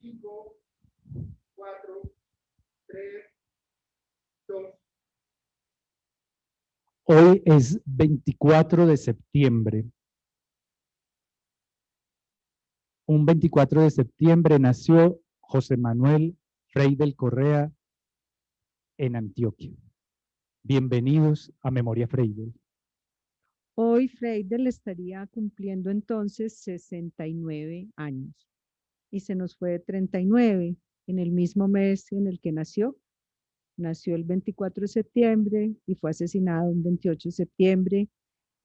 5, 4, 3, 2. Hoy es 24 de septiembre. Un 24 de septiembre nació José Manuel Freidel Correa en Antioquia. Bienvenidos a Memoria Freidel. Hoy Freidel estaría cumpliendo entonces 69 años y se nos fue de 39 en el mismo mes en el que nació. Nació el 24 de septiembre y fue asesinado el 28 de septiembre.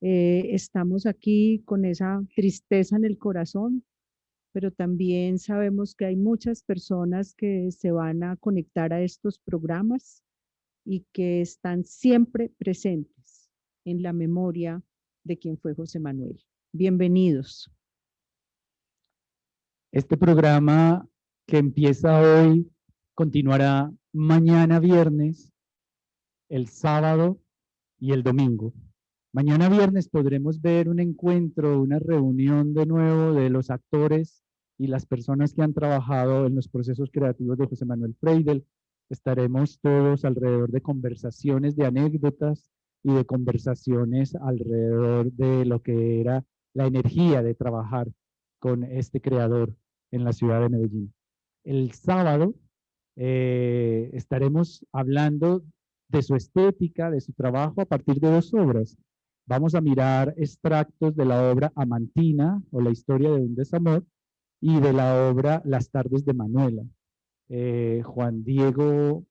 Estamos aquí con esa tristeza en el corazón, pero también sabemos que hay muchas personas que se van a conectar a estos programas y que están siempre presentes en la memoria de quien fue José Manuel. Bienvenidos. Este programa que empieza hoy continuará mañana viernes, el sábado y el domingo. Mañana viernes podremos ver un encuentro, una reunión de nuevo de los actores y las personas que han trabajado en los procesos creativos de José Manuel Freidel. Estaremos todos alrededor de conversaciones, de anécdotas y de conversaciones alrededor de lo que era la energía de trabajar con este creador en la ciudad de Medellín. El sábado estaremos hablando de su estética, de su trabajo a partir de dos obras. Vamos a mirar extractos de la obra Amantina o la historia de un desamor y de la obra Las tardes de Manuela. Juan Diego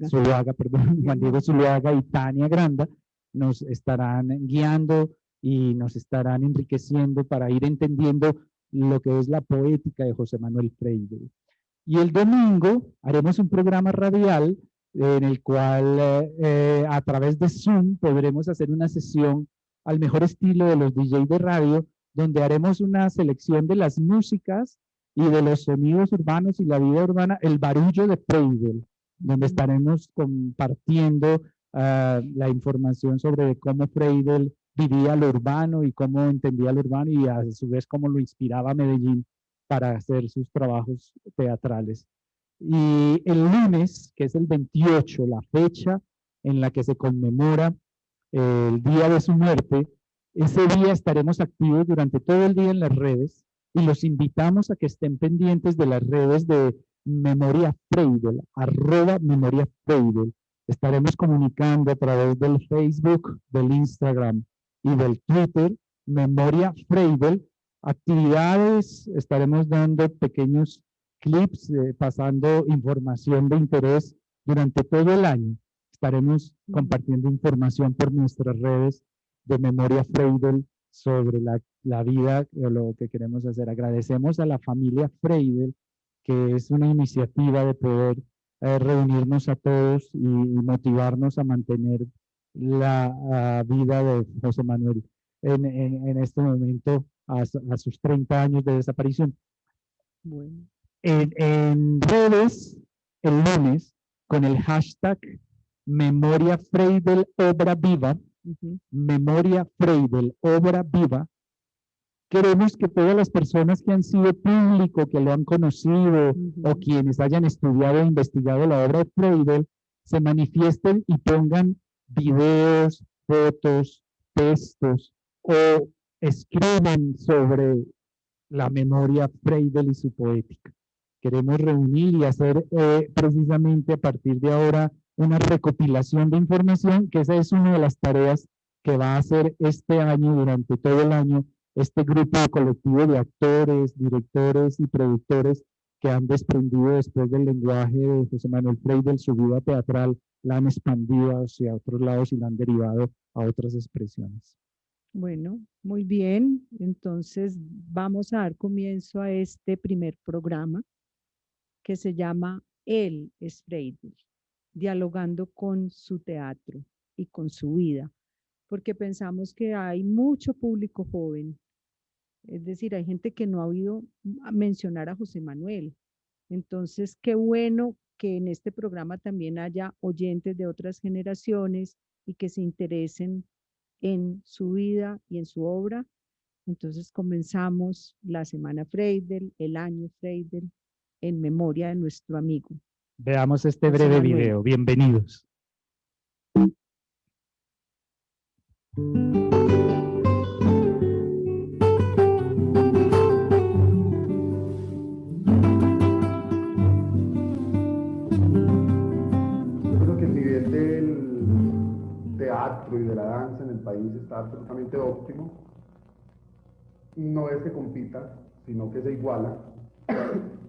Zuluaga, perdón, Juan Diego Zuluaga y Tania Granda nos estarán guiando y nos estarán enriqueciendo para ir entendiendo lo que es la poética de José Manuel Freidel. Y el domingo haremos un programa radial en el cual a través de Zoom podremos hacer una sesión al mejor estilo de los DJ de radio, donde haremos una selección de las músicas y de los sonidos urbanos y la vida urbana, el barullo de Freidel, donde estaremos compartiendo la información sobre cómo Freidel vivía lo urbano y cómo entendía lo urbano y a su vez cómo lo inspiraba a Medellín para hacer sus trabajos teatrales. Y el lunes, que es el 28, la fecha en la que se conmemora el día de su muerte, ese día estaremos activos durante todo el día en las redes y los invitamos a que estén pendientes de las redes de Memoria Freidel, @Memoria Freidel. Estaremos comunicando a través del Facebook, del Instagram y del Twitter, Memoria Freidel, actividades, estaremos dando pequeños clips, pasando información de interés durante todo el año. Estaremos compartiendo información por nuestras redes de Memoria Freidel sobre la vida o lo que queremos hacer. Agradecemos a la familia Freidel, que es una iniciativa de poder reunirnos a todos y motivarnos a mantener la vida de José Manuel en este momento a sus 30 años de desaparición. Bueno. En redes, el lunes, con el hashtag Memoria Freidel Obra Viva, Memoria Freidel Obra Viva, queremos que todas las personas que han sido público, que lo han conocido, o quienes hayan estudiado e investigado la obra de Freidel, se manifiesten y pongan videos, fotos, textos, o escriban sobre la memoria Freidel y su poética. Queremos reunir y hacer precisamente a partir de ahora una recopilación de información, que esa es una de las tareas que va a hacer este año, durante todo el año, este grupo colectivo de actores, directores y productores que han desprendido después del lenguaje de José Manuel Freidel su vida teatral, la han expandido hacia otros lados y la han derivado a otras expresiones. Bueno, muy bien. Entonces vamos a dar comienzo a este primer programa que se llama Él es Freidel, dialogando con su teatro y con su vida, porque pensamos que hay mucho público joven, es decir, hay gente que no ha oído mencionar a José Manuel. Entonces, qué bueno que en este programa también haya oyentes de otras generaciones y que se interesen en su vida y en su obra. Entonces comenzamos la Semana Freidel, el año Freidel, en memoria de nuestro amigo. Veamos este José breve Manuel. video. Bienvenidos. Yo creo que el nivel del teatro y de la danza en el país está absolutamente óptimo. No es que compita, sino que se iguala.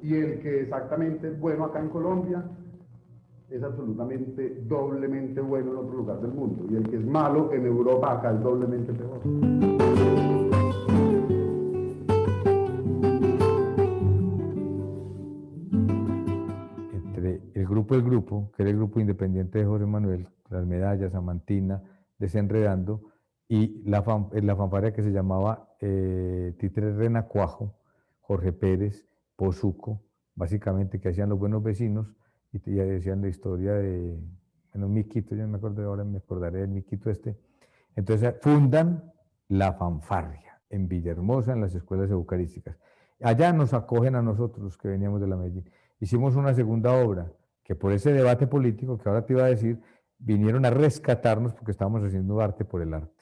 Y el que exactamente es bueno acá en Colombia es absolutamente doblemente bueno en otro lugar del mundo. Y el que es malo en Europa acá es doblemente peor. Entre el grupo, que era el grupo independiente de José Manuel, las medallas, Amantina, Desenredando, y la fanfarria que se llamaba Títere Renacuajo, Jorge Pérez, Pozuco, básicamente que hacían los buenos vecinos, y ya decían la historia de, bueno, Miquito, yo no me acuerdo ahora, me acordaré del Miquito este. Entonces fundan la fanfarria en Villahermosa, en las escuelas eucarísticas. Allá nos acogen a nosotros, los que veníamos de la Medellín. Hicimos una segunda obra, que por ese debate político que ahora te iba a decir, vinieron a rescatarnos porque estábamos haciendo arte por el arte.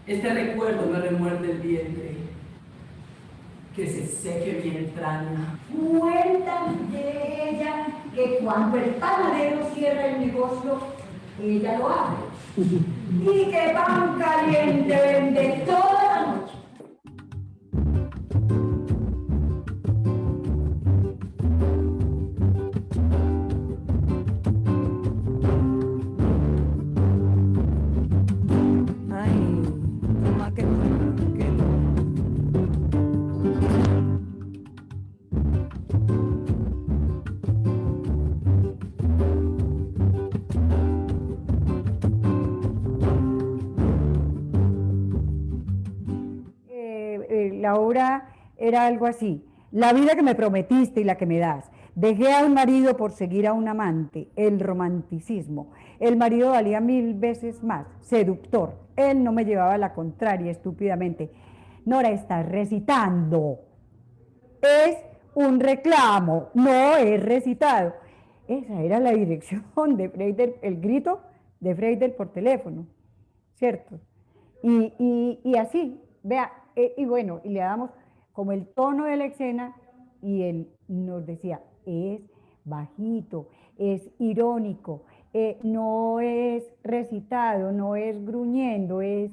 Este recuerdo me remuerde el vientre, que se seque mi entraña. Cuentan de ella que cuando el panadero cierra el negocio, ella lo abre. Y que pan caliente vende toda la noche. Ay, toma que no. La obra era algo así: la vida que me prometiste y la que me das. Dejé a un marido por seguir a un amante, el romanticismo. El marido valía 1000 veces más, seductor. Él no me llevaba la contraria estúpidamente. Nora, estás recitando. Es un reclamo, no es recitado. Esa era la dirección de Freidel, el grito de Freidel por teléfono, ¿cierto? Y así, vea, y bueno, y le damos como el tono de la escena y él nos decía, es bajito, es irónico, no es recitado, no es gruñendo, es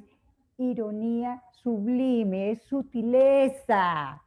ironía sublime, es sutileza.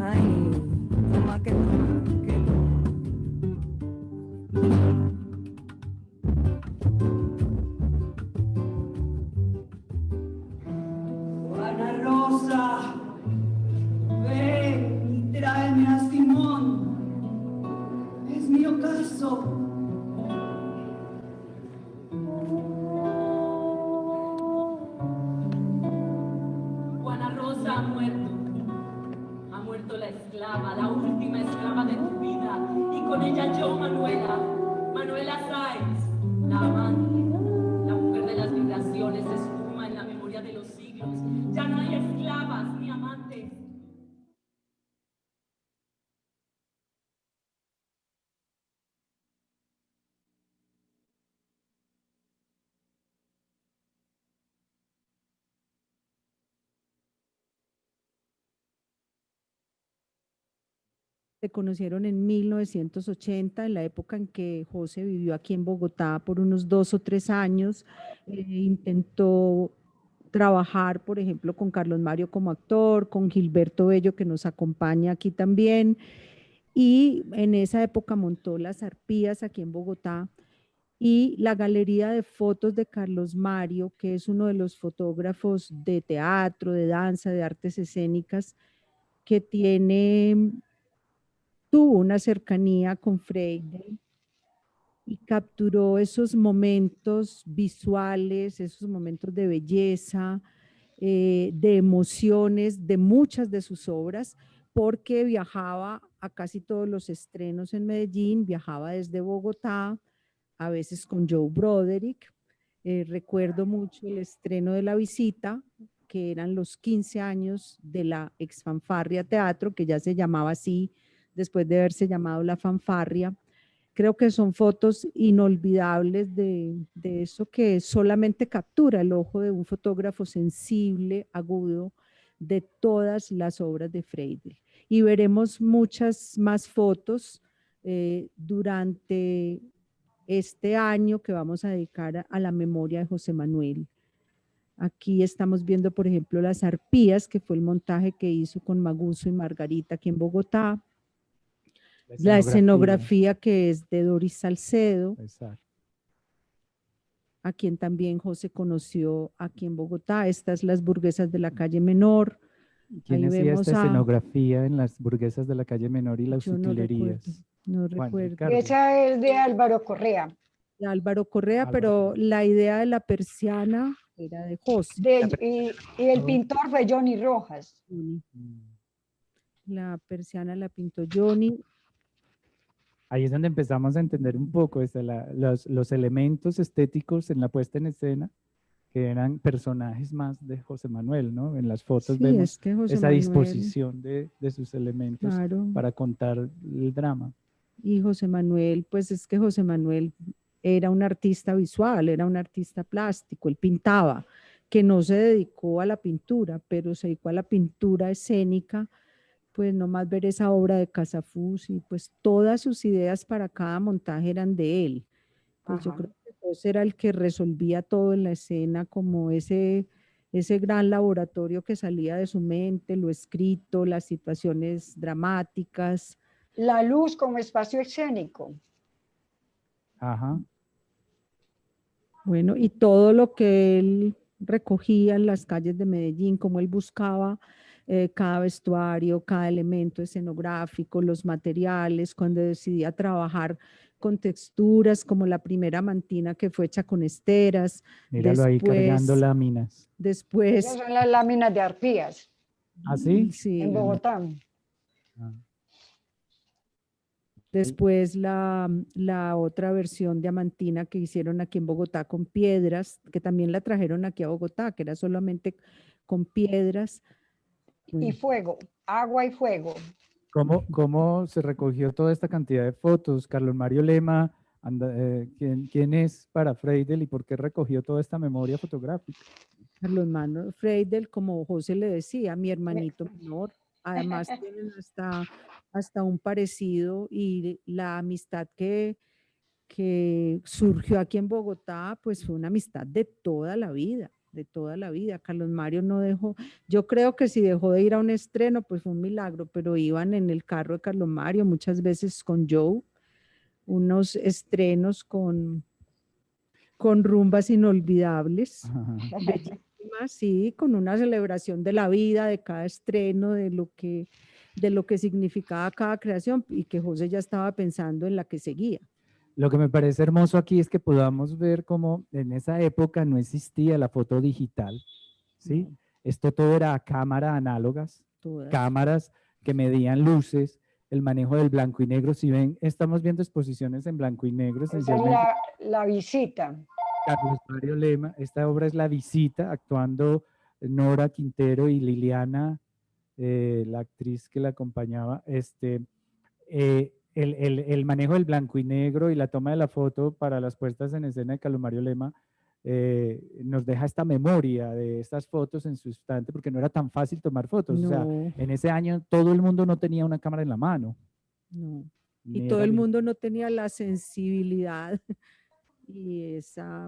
Ay, toma que no. Juana Rosa, ven y tráeme a Simón. Es mi ocaso. Juana Rosa ha muerto. Ha muerto la esclava, la última esclava de tu vida. Y con ella yo, Manuela. Manuela Sáenz, la amante, la mujer de las vibraciones, espuma en la memoria de los siglos. Ya no hay esclavas ni amantes. Se conocieron en 1980, en la época en que José vivió aquí en Bogotá por unos 2 o 3 años. Intentó trabajar, por ejemplo, con Carlos Mario como actor, con Gilberto Bello, que nos acompaña aquí también. Y en esa época montó las Arpías aquí en Bogotá. y la galería de fotos de Carlos Mario, que es uno de los fotógrafos de teatro, de danza, de artes escénicas, que tuvo una cercanía con Freire y capturó esos momentos visuales, esos momentos de belleza, de emociones de muchas de sus obras, porque viajaba a casi todos los estrenos en Medellín, viajaba desde Bogotá, a veces con Joe Broderick. Recuerdo mucho el estreno de La Visita, que eran los 15 años de la ex Fanfarria Teatro, que ya se llamaba así después de haberse llamado La Fanfarria. Creo que son fotos inolvidables de eso que solamente captura el ojo de un fotógrafo sensible, agudo, de todas las obras de Freire. Y veremos muchas más fotos durante este año que vamos a dedicar a la memoria de José Manuel. Aquí estamos viendo, por ejemplo, Las Arpías, que fue el montaje que hizo con Maguso y Margarita aquí en Bogotá. La escenografía que es de Doris Salcedo, Exacto. a quien también José conoció aquí en Bogotá. Estas Las Burguesas de la Calle Menor. ¿Quién Ahí hacía vemos esta a- escenografía en las burguesas de la calle Menor y las Yo no recuerdo, utilerías? no Juan recuerdo. Ricardo. Esa es de Álvaro Correa. De Álvaro Correa, Álvaro pero Correa. la idea de la persiana era de José. Y el pintor fue Johnny Rojas. La persiana la pintó Johnny. Ahí es donde empezamos a entender un poco los elementos estéticos en la puesta en escena, que eran personajes más de José Manuel, ¿no? En las fotos Sí, vemos es que José esa Manuel, disposición de sus elementos claro. para contar el drama. Y José Manuel, pues es que José Manuel era un artista visual, era un artista plástico, él pintaba, que no se dedicó a la pintura, pero se dedicó a la pintura escénica, pues nomás ver esa obra de Casafús y pues todas sus ideas para cada montaje eran de él. Pues yo Ajá. creo que José era el que resolvía todo en la escena, como ese gran laboratorio que salía de su mente, lo escrito, las situaciones dramáticas. La luz como espacio escénico. Ajá. Bueno, y todo lo que él recogía en las calles de Medellín, cómo él buscaba cada vestuario, cada elemento escenográfico, los materiales, cuando decidía trabajar con texturas, como la primera mantina que fue hecha con esteras. Míralo ahí cargando láminas. Después, Esas son las láminas de Arpías ¿Ah, sí? sí, en Bogotá. Ah. después la otra versión diamantina que hicieron aquí en Bogotá con piedras, que también la trajeron aquí a Bogotá, que era solamente con piedras. Y fuego, agua y fuego. ¿Cómo se recogió toda esta cantidad de fotos? Carlos Mario Lema, ¿quién es para Freidel y por qué recogió toda esta memoria fotográfica? Carlos Manuel Freidel, como José le decía, mi hermanito menor. Además tienen hasta un parecido y la amistad que surgió aquí en Bogotá, pues fue una amistad de toda la vida, de toda la vida. Carlos Mario no dejó, yo creo que si dejó de ir a un estreno, pues fue un milagro, pero iban en el carro de Carlos Mario, muchas veces con Joe, unos estrenos con rumbas inolvidables, bellísimas, sí, con una celebración de la vida, de cada estreno, de lo que significaba cada creación y que José ya estaba pensando en la que seguía. Lo que me parece hermoso aquí es que podamos ver cómo en esa época no existía la foto digital, ¿sí? No. Esto todo era a cámara análogas, Todas. cámaras que medían luces, el manejo del blanco y negro. Si ven, estamos viendo exposiciones en blanco y negro, Esa es esencialmente. la visita. Carlos Mario Lema, esta obra es La Visita, actuando Nora Quintero y Liliana, la actriz que la acompañaba. El manejo del blanco y negro y la toma de la foto para las puestas en escena de Carlos Mario Lema nos deja esta memoria de estas fotos en su instante, porque no era tan fácil tomar fotos. No. O sea, en ese año todo el mundo no tenía una cámara en la mano. No. Ni Y todo era el li- mundo no tenía la sensibilidad y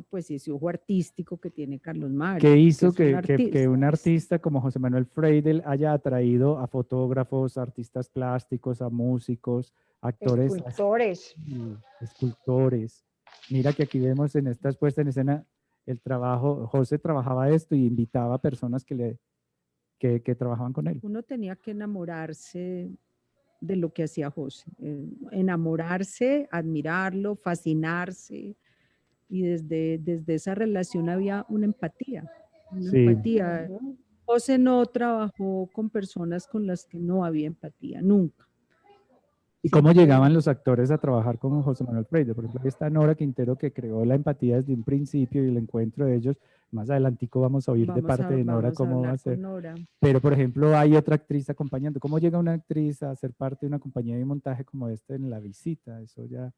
pues ese ojo artístico que tiene Carlos Mario. ¿Qué hizo es un que un artista como José Manuel Freidel haya atraído a fotógrafos, artistas plásticos, a músicos, actores, Escultores. escultores? Mira que aquí vemos en estas puestas en escena el trabajo, José trabajaba esto y invitaba a personas que trabajaban con él. Uno tenía que enamorarse de lo que hacía José, enamorarse, admirarlo, fascinarse, y desde esa relación había una empatía, una Sí. empatía. Ujú. José no trabajó con personas con las que no había empatía, nunca. ¿Y cómo Siempre- llegaban los actores a trabajar con José Manuel Freire? Por ejemplo, ahí está Nora Quintero, que creó la empatía desde un principio y el encuentro de ellos. Más adelantico vamos a oír de parte de Nora vamos a cómo va a hablar ser. con Nora. Pero, por ejemplo, hay otra actriz acompañando. ¿Cómo llega una actriz a ser parte de una compañía de montaje como esta en La Visita? Eso ya...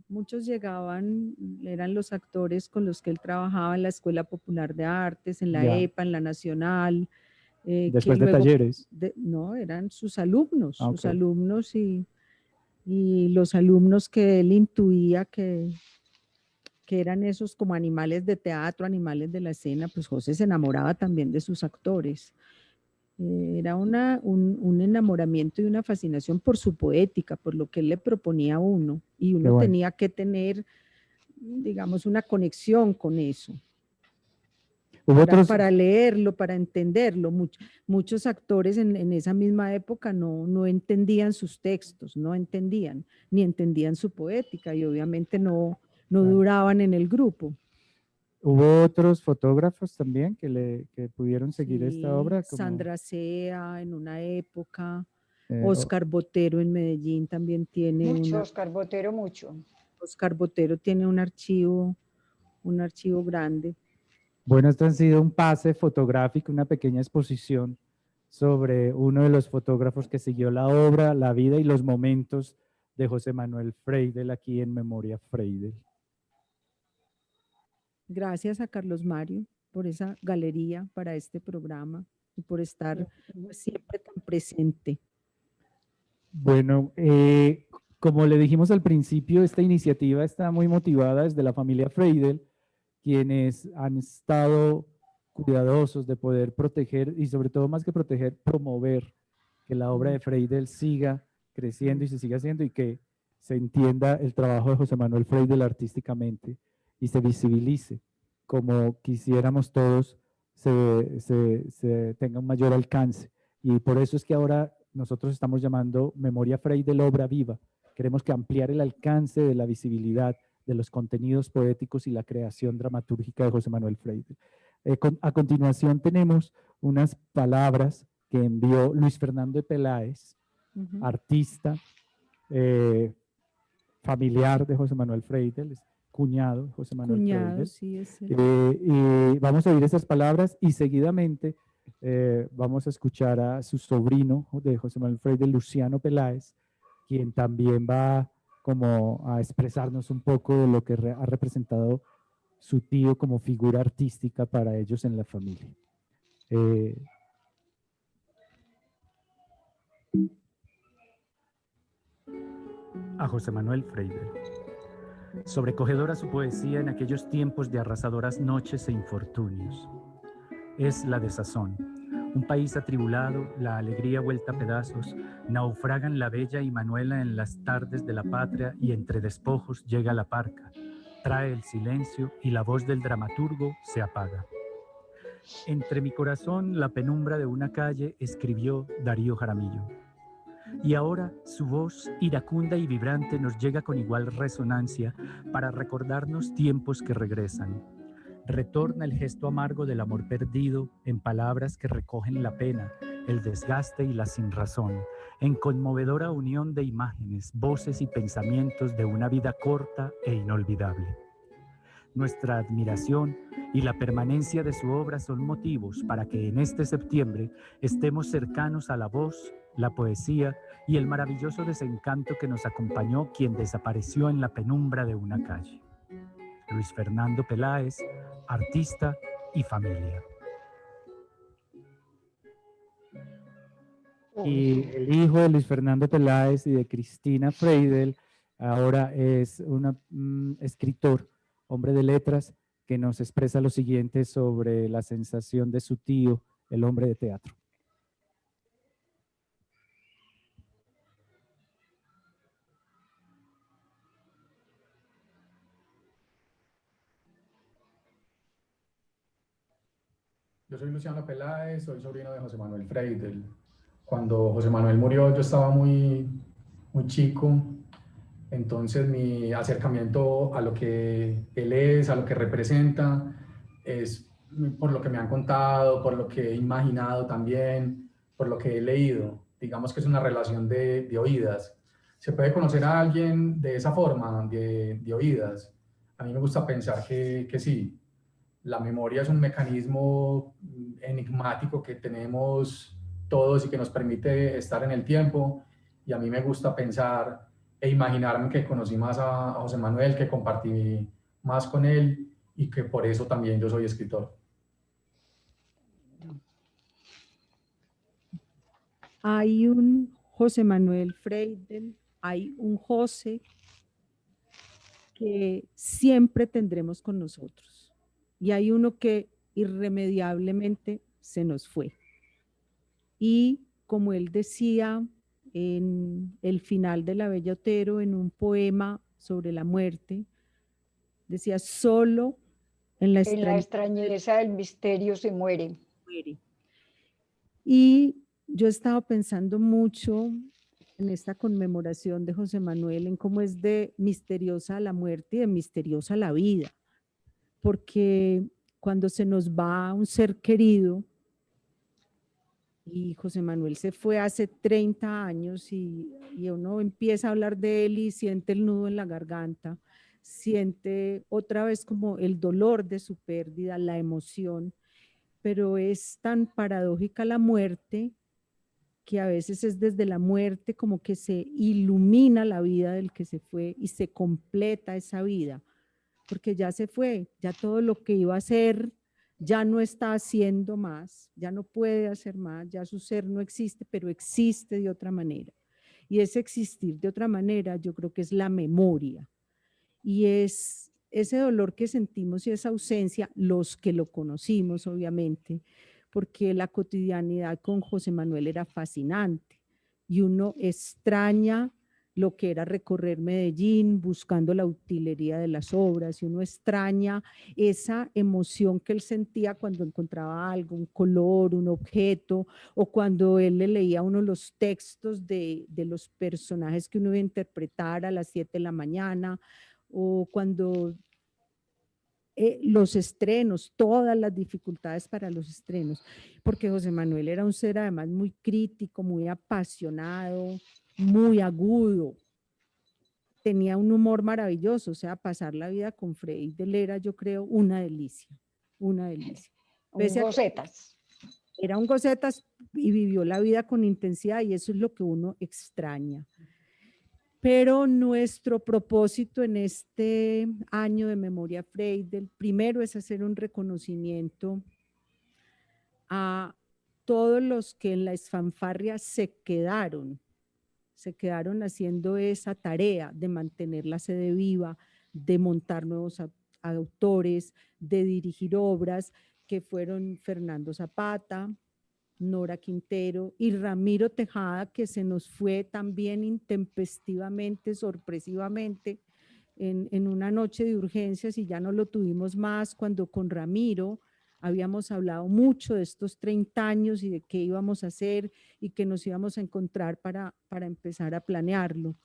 Muchos llegaban, eran los actores con los que él trabajaba en la Escuela Popular de Artes, en la Ya. EPA, en la Nacional. Que Después de luego, talleres. no, eran sus alumnos, Ah, sus ok. alumnos y los alumnos que él intuía que eran esos como animales de teatro, animales de la escena, pues José se enamoraba también de sus actores. Era un enamoramiento y una fascinación por su poética, por lo que él le proponía a uno, y uno bueno. tenía que tener, digamos, una conexión con eso. Hubo otros... Para leerlo, para entenderlo. Muchos actores en esa misma época no entendían sus textos, no entendían, ni entendían su poética, y obviamente no Claro. duraban en el grupo. Hubo otros fotógrafos también que pudieron seguir Sí, esta obra. Como, Sandra Sea en una época, o- Oscar Botero en Medellín también tiene Mucho, Oscar Botero, mucho. Oscar Botero tiene un archivo grande. Bueno, esto ha sido un pase fotográfico, una pequeña exposición sobre uno de los fotógrafos que siguió la obra, la vida y los momentos de José Manuel Freidel aquí en Memoria Freidel. Gracias a Carlos Mario por esa galería para este programa y por estar pues, siempre tan presente. Bueno, como le dijimos al principio, esta iniciativa está muy motivada desde la familia Freidel, quienes han estado cuidadosos de poder proteger y sobre todo más que proteger, promover que la obra de Freidel siga creciendo y se siga haciendo y que se entienda el trabajo de José Manuel Freidel artísticamente y se visibilice como quisiéramos todos se tenga un mayor alcance. Y por eso es que ahora nosotros estamos llamando Memoria Freidel Obra Viva. Queremos que ampliar el alcance de la visibilidad de los contenidos poéticos y la creación dramatúrgica de José Manuel Freidel. A continuación tenemos unas palabras que envió Luis Fernando de Peláez, artista, familiar de José Manuel Freidel, cuñado de José Manuel Freidel. Sí, es y vamos a oír esas palabras y seguidamente vamos a escuchar a su sobrino de José Manuel Freidel, Luciano Peláez, quien también va como a expresarnos un poco de lo que ha representado su tío como figura artística para ellos en la familia. A José Manuel Freidel. Sobrecogedora su poesía en aquellos tiempos de arrasadoras noches e infortunios. Es la desazón. Un país atribulado, la alegría vuelta a pedazos, naufragan la bella y Manuela en las tardes de la patria y entre despojos llega la parca, trae el silencio y la voz del dramaturgo se apaga. Entre mi corazón, la penumbra de una calle, escribió Darío Jaramillo. Y ahora su voz iracunda y vibrante nos llega con igual resonancia para recordarnos tiempos que regresan. Retorna el gesto amargo del amor perdido en palabras que recogen la pena, el desgaste y la sinrazón, en conmovedora unión de imágenes, voces y pensamientos de una vida corta e inolvidable. Nuestra admiración y la permanencia de su obra son motivos para que en este septiembre estemos cercanos a la voz, la poesía y el maravilloso desencanto que nos acompañó quien desapareció en la penumbra de una calle. Luis Fernando Peláez, artista y familia. Y el hijo de Luis Fernando Peláez y de Cristina Freidel ahora es un escritor, hombre de letras, que nos expresa lo siguiente sobre la sensación de su tío, el hombre de teatro. Yo soy Luciano Peláez, soy sobrino de José Manuel Freidel. Cuando José Manuel murió yo estaba muy chico, entonces mi acercamiento a lo que él es, a lo que representa, es por lo que me han contado, por lo que he imaginado también, por lo que he leído. Digamos que es una relación de oídas. Se puede conocer a alguien de esa forma, de oídas. A mí me gusta pensar que sí. La memoria es un mecanismo enigmático que tenemos todos y que nos permite estar en el tiempo. Y a mí me gusta pensar e imaginarme que conocí más a José Manuel, que compartí más con él y que por eso también yo soy escritor. Hay un José Manuel Freidel, hay un José que siempre tendremos con nosotros. Y hay uno que irremediablemente se nos fue. Y como él decía en el final de La Bella Otero, en un poema sobre la muerte, decía, solo en la En la extrañeza del misterio se muere. muere. Y yo he estado pensando mucho en esta conmemoración de José Manuel, en cómo es de misteriosa la muerte y de misteriosa la vida, porque cuando se nos va un ser querido, y José Manuel se fue hace 30 años y uno empieza a hablar de él y siente el nudo en la garganta, siente otra vez como el dolor de su pérdida, la emoción, pero es tan paradójica la muerte que a veces es desde la muerte como que se ilumina la vida del que se fue y se completa esa vida, porque ya se fue, ya todo lo que iba a hacer ya no está haciendo más, ya no puede hacer más, ya su ser no existe, pero existe de otra manera. Y ese existir de otra manera yo creo que es la memoria. Y es ese dolor que sentimos y esa ausencia, los que lo conocimos obviamente, porque la cotidianidad con José Manuel era fascinante y uno extraña lo que era recorrer Medellín buscando la utilería de las obras y uno extraña esa emoción que él sentía cuando encontraba algo, un color, un objeto, o cuando él le leía a uno los textos de los personajes que uno iba a interpretar a las 7 de la mañana, o cuando los estrenos, todas las dificultades para los estrenos, porque José Manuel era un ser además muy crítico, muy apasionado, muy agudo, tenía un humor maravilloso, o sea, pasar la vida con Freidel era, yo creo, una delicia, una delicia. Un gocetas. Era un gocetas y vivió la vida con intensidad y eso es lo que uno extraña. Pero nuestro propósito en este año de Memoria Freidel, primero es hacer un reconocimiento a todos los que en la esfanfarria se quedaron haciendo esa tarea de mantener la sede viva, de montar nuevos autores, de dirigir obras, que fueron Fernando Zapata, Nora Quintero y Ramiro Tejada, que se nos fue también intempestivamente, sorpresivamente, en una noche de urgencias y ya no lo tuvimos más, cuando con Ramiro habíamos hablado mucho de estos 30 años y de qué íbamos a hacer y que nos íbamos a encontrar para empezar a planearlo.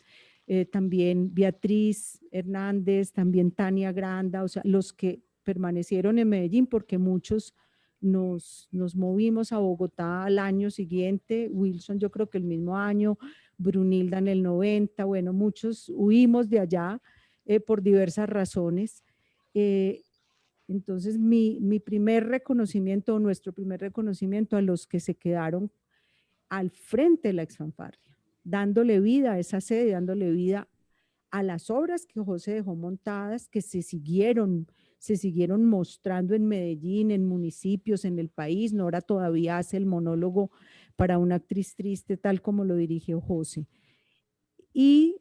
También Beatriz Hernández, también Tania Granda, o sea, los que permanecieron en Medellín, porque muchos nos movimos a Bogotá al año siguiente, Wilson yo creo que el mismo año, Brunilda en el 90, bueno, muchos huimos de allá por diversas razones. Entonces mi primer reconocimiento, nuestro primer reconocimiento a los que se quedaron al frente de la exfanfarria, dándole vida a esa sede, dándole vida a las obras que José dejó montadas, que se siguieron mostrando en Medellín, en municipios, en el país. Nora todavía hace el monólogo para una actriz triste, tal como lo dirigió José. Y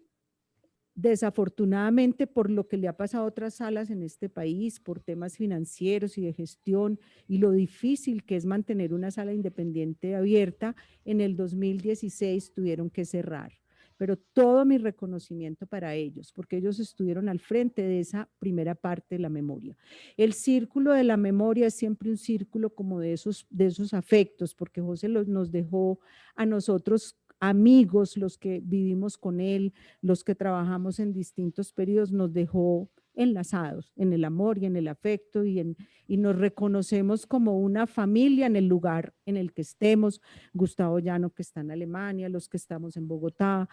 desafortunadamente, por lo que le ha pasado a otras salas en este país, por temas financieros y de gestión y lo difícil que es mantener una sala independiente abierta, en el 2016 tuvieron que cerrar. pero todo mi reconocimiento para ellos, porque ellos estuvieron al frente de esa primera parte de la memoria. El círculo de la memoria es siempre un círculo como de esos afectos, porque José nos dejó a nosotros amigos, los que vivimos con él, los que trabajamos en distintos periodos, nos dejó enlazados en el amor y en el afecto y nos reconocemos como una familia en el lugar en el que estemos. Gustavo Llano, que está en Alemania, los que estamos en Bogotá,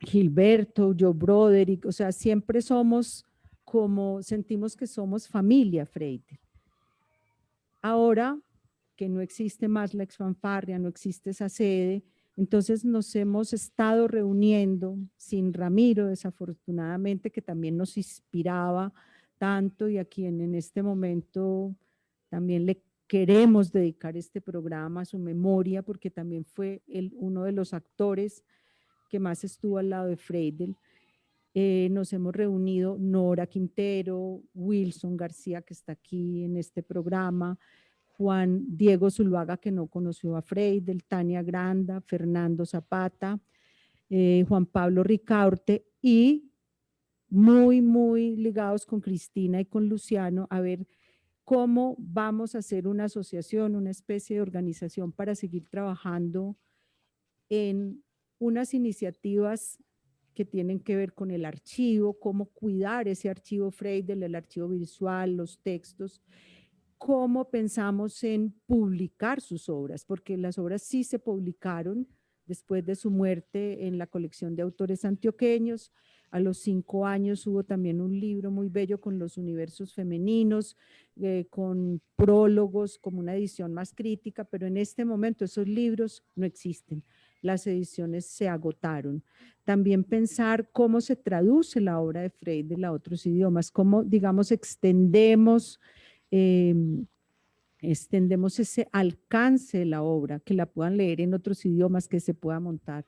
Gilberto, Joe Broderick, o sea, siempre somos como, sentimos que somos familia Freire. Ahora que no existe más la exfanfarria, no existe esa sede, entonces nos hemos estado reuniendo sin Ramiro, desafortunadamente, que también nos inspiraba tanto y a quien en este momento también le queremos dedicar este programa a su memoria, porque también fue uno de los actores que más estuvo al lado de Freidel. Nos hemos reunido Nora Quintero, Wilson García, que está aquí en este programa, Juan Diego Zuluaga, que no conoció a Freidel, Tania Granda, Fernando Zapata, Juan Pablo Ricaurte, y muy ligados con Cristina y con Luciano a ver cómo vamos a hacer una asociación, una especie de organización para seguir trabajando en unas iniciativas que tienen que ver con el archivo, cómo cuidar ese archivo Freidel, el archivo visual, los textos, cómo pensamos en publicar sus obras, porque las obras sí se publicaron después de su muerte en la colección de autores antioqueños. A los 5 años hubo también un libro muy bello con los universos femeninos, con prólogos, como una edición más crítica, pero en este momento esos libros no existen. Las ediciones se agotaron. También pensar cómo se traduce la obra de Freidel a otros idiomas, cómo, digamos, extendemos ese alcance de la obra, que la puedan leer en otros idiomas, que se pueda montar.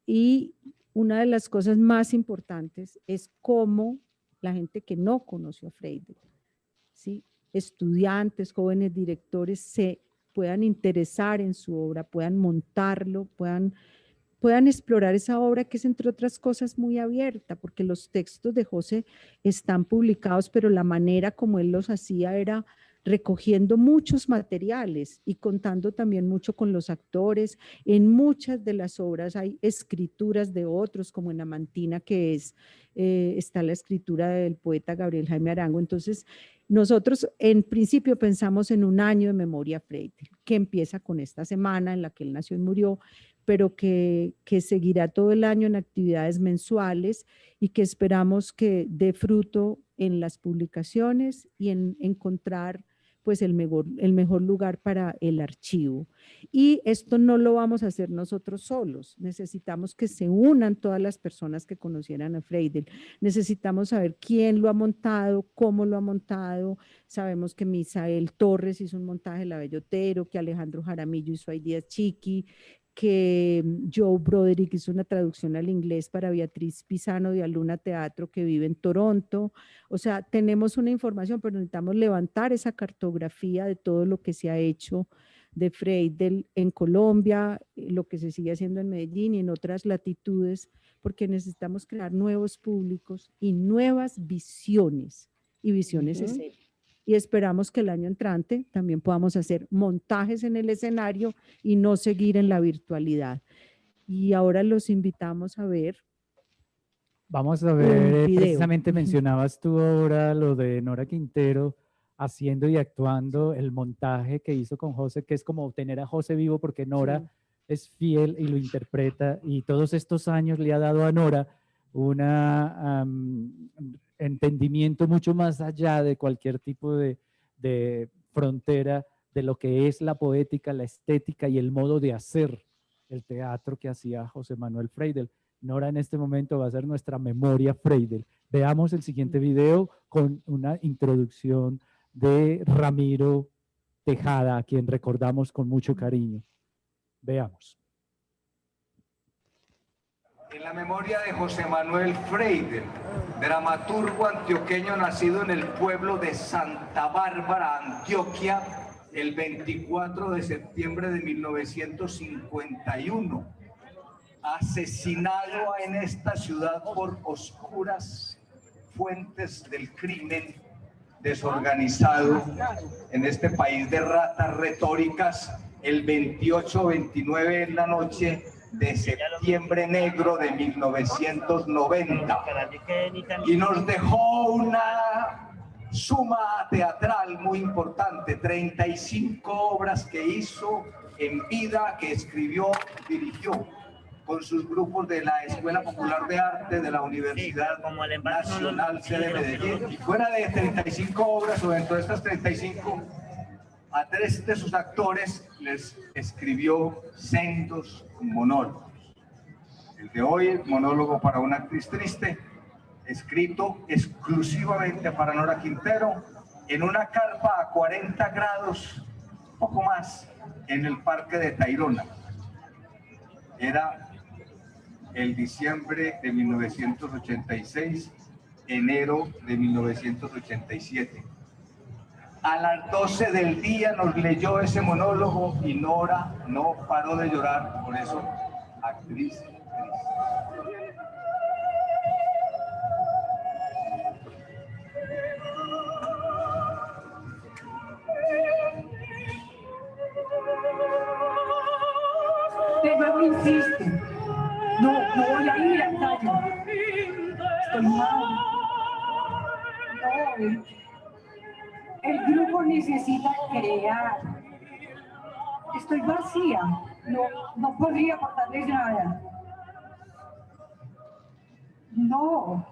Y una de las cosas más importantes es cómo la gente que no conoció a Freidel, ¿sí? Estudiantes, jóvenes directores, se puedan interesar en su obra, puedan montarlo, puedan explorar esa obra, que es, entre otras cosas, muy abierta, porque los textos de José están publicados, pero la manera como él los hacía era recogiendo muchos materiales y contando también mucho con los actores. En muchas de las obras hay escrituras de otros, como en Amantina, que está la escritura del poeta Gabriel Jaime Arango. Entonces, nosotros en principio pensamos en un año de memoria Freidel, que empieza con esta semana en la que él nació y murió, pero que seguirá todo el año en actividades mensuales y que esperamos que dé fruto en las publicaciones y en encontrar pues el mejor lugar para el archivo. Y esto no lo vamos a hacer nosotros solos, necesitamos que se unan todas las personas que conocieran a Freidel, necesitamos saber quién lo ha montado, cómo lo ha montado. Sabemos que Misael Torres hizo un montaje de La Bellotero, que Alejandro Jaramillo hizo Ideas Chiqui, que Joe Broderick hizo una traducción al inglés para Beatriz Pisano de Aluna Teatro, que vive en Toronto. O sea, tenemos una información, pero necesitamos levantar esa cartografía de todo lo que se ha hecho de Freidel en Colombia, lo que se sigue haciendo en Medellín y en otras latitudes, porque necesitamos crear nuevos públicos y nuevas visiones, y visiones escénicas. Y esperamos que el año entrante también podamos hacer montajes en el escenario y no seguir en la virtualidad. Y ahora los invitamos a ver. Vamos a ver, precisamente mencionabas tú ahora lo de Nora Quintero haciendo y actuando el montaje que hizo con José, que es como tener a José vivo, porque Nora es fiel y lo interpreta, y todos estos años le ha dado a Nora un entendimiento mucho más allá de cualquier tipo de frontera de lo que es la poética, la estética y el modo de hacer el teatro que hacía José Manuel Freidel. Nora en este momento va a ser nuestra memoria Freidel. Veamos el siguiente video con una introducción de Ramiro Tejada, a quien recordamos con mucho cariño. Veamos. En la memoria de José Manuel Freidel, dramaturgo antioqueño nacido en el pueblo de Santa Bárbara, Antioquia, el 24 de septiembre de 1951. asesinado en esta ciudad por oscuras fuentes del crimen desorganizado en este país de ratas retóricas el 28-29 en la noche de septiembre negro de 1990 y nos dejó una suma teatral muy importante, 35 obras que hizo en vida, que escribió, dirigió con sus grupos de la Escuela Popular de Arte de la Universidad Nacional de Medellín. Y fuera de 35 obras, o dentro de estas 35, a 3 de sus actores les escribió sendos monólogos. El de hoy, el monólogo para una actriz triste, escrito exclusivamente para Nora Quintero, en una carpa a 40 grados, poco más, en el Parque de Tayrona. Era el diciembre de 1986, enero de 1987. A las 12 del día nos leyó ese monólogo y Nora no paró de llorar, por eso, actriz triste. De nuevo insisto, no voy a ir al ensayo. Estoy mal. No, el grupo necesita crear. Estoy vacía. No podría aportarles nada. No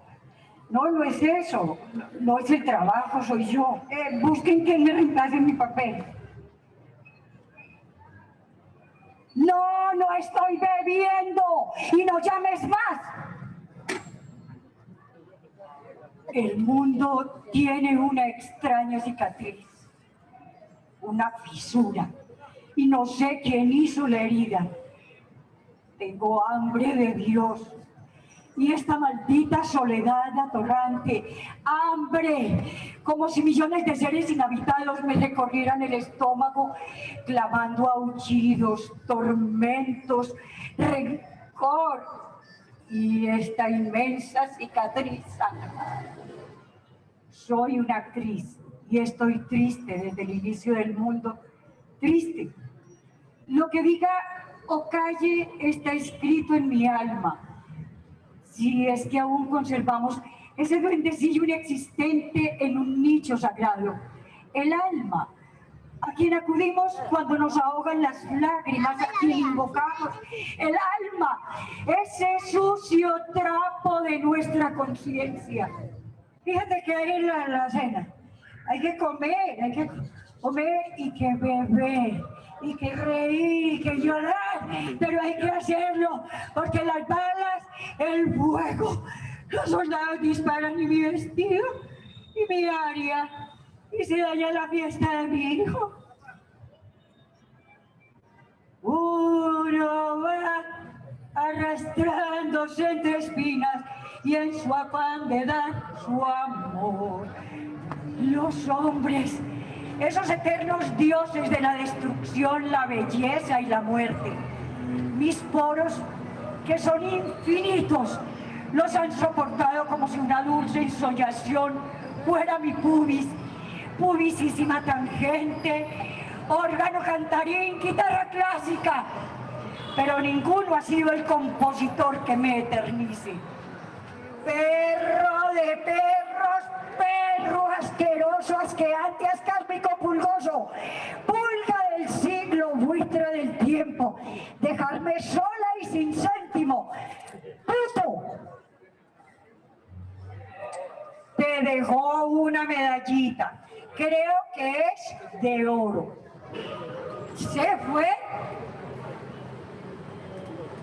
es eso. No es el trabajo, soy yo. Busquen quien me reemplace en mi papel. No estoy bebiendo y no llames más. El mundo tiene una extraña cicatriz, una fisura, y no sé quién hizo la herida. Tengo hambre de Dios y esta maldita soledad atorrante, hambre, como si millones de seres inhabitados me recorrieran el estómago, clamando aullidos, tormentos, rencor y esta inmensa cicatriz. Soy una actriz y estoy triste desde el inicio del mundo, triste. Lo que diga o calle está escrito en mi alma. Si es que aún conservamos ese duendecillo inexistente en un nicho sagrado, el alma, a quien acudimos cuando nos ahogan las lágrimas, a quien invocamos, el alma, ese sucio trapo de nuestra conciencia. Fíjate que hay en la cena, hay que comer y que beber, y que reír, y que llorar, pero hay que hacerlo, porque las balas, el fuego, los soldados disparan y mi vestido, y mi área, y se daña la fiesta de mi hijo. Uno va arrastrándose entre espinas y en su afán de dar su amor. Los hombres, esos eternos dioses de la destrucción, la belleza y la muerte, mis poros, que son infinitos, los han soportado como si una dulce ensoñación fuera mi pubis, pubisísima tangente, órgano cantarín, guitarra clásica, pero ninguno ha sido el compositor que me eternice. Perro de perros, perro asqueroso, asqueante, ascárpico, pulgoso, pulga del siglo, buitre del tiempo, dejarme sola y sin céntimo. ¡Puto! Te dejó una medallita, creo que es de oro. ¿Se fue?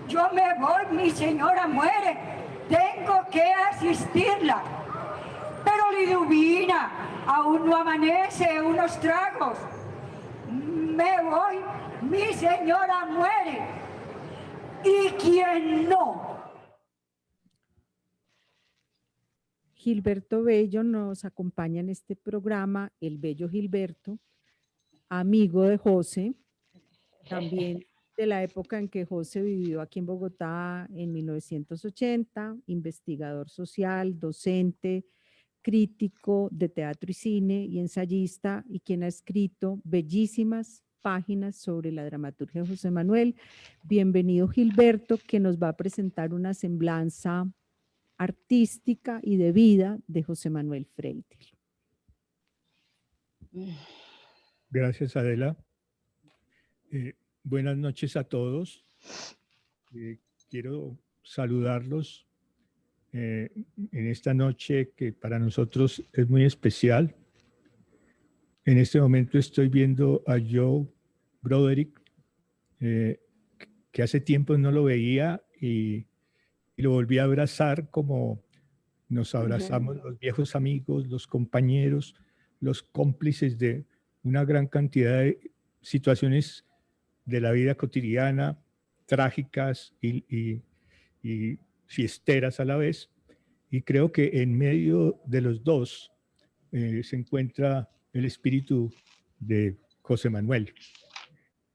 Yo me voy, mi señora muere. Tengo que asistirla. Pero Liduvina, aún no amanece, unos tragos. Me voy, mi señora muere. ¿Y quién no? Gilberto Bello nos acompaña en este programa, el bello Gilberto, amigo de José, también de la época en que José vivió aquí en Bogotá en 1980, investigador social, docente, crítico de teatro y cine y ensayista, y quien ha escrito bellísimas páginas sobre la dramaturgia de José Manuel. Bienvenido, Gilberto, que nos va a presentar una semblanza artística y de vida de José Manuel Freidel. Gracias, Adela. Buenas noches a todos. Quiero saludarlos en esta noche que para nosotros es muy especial. En este momento estoy viendo a Joe Broderick, que hace tiempo no lo veía y lo volví a abrazar como nos abrazamos los viejos amigos, los compañeros, los cómplices de una gran cantidad de situaciones de la vida cotidiana, trágicas y fiesteras a la vez. Y creo que en medio de los dos se encuentra el espíritu de José Manuel.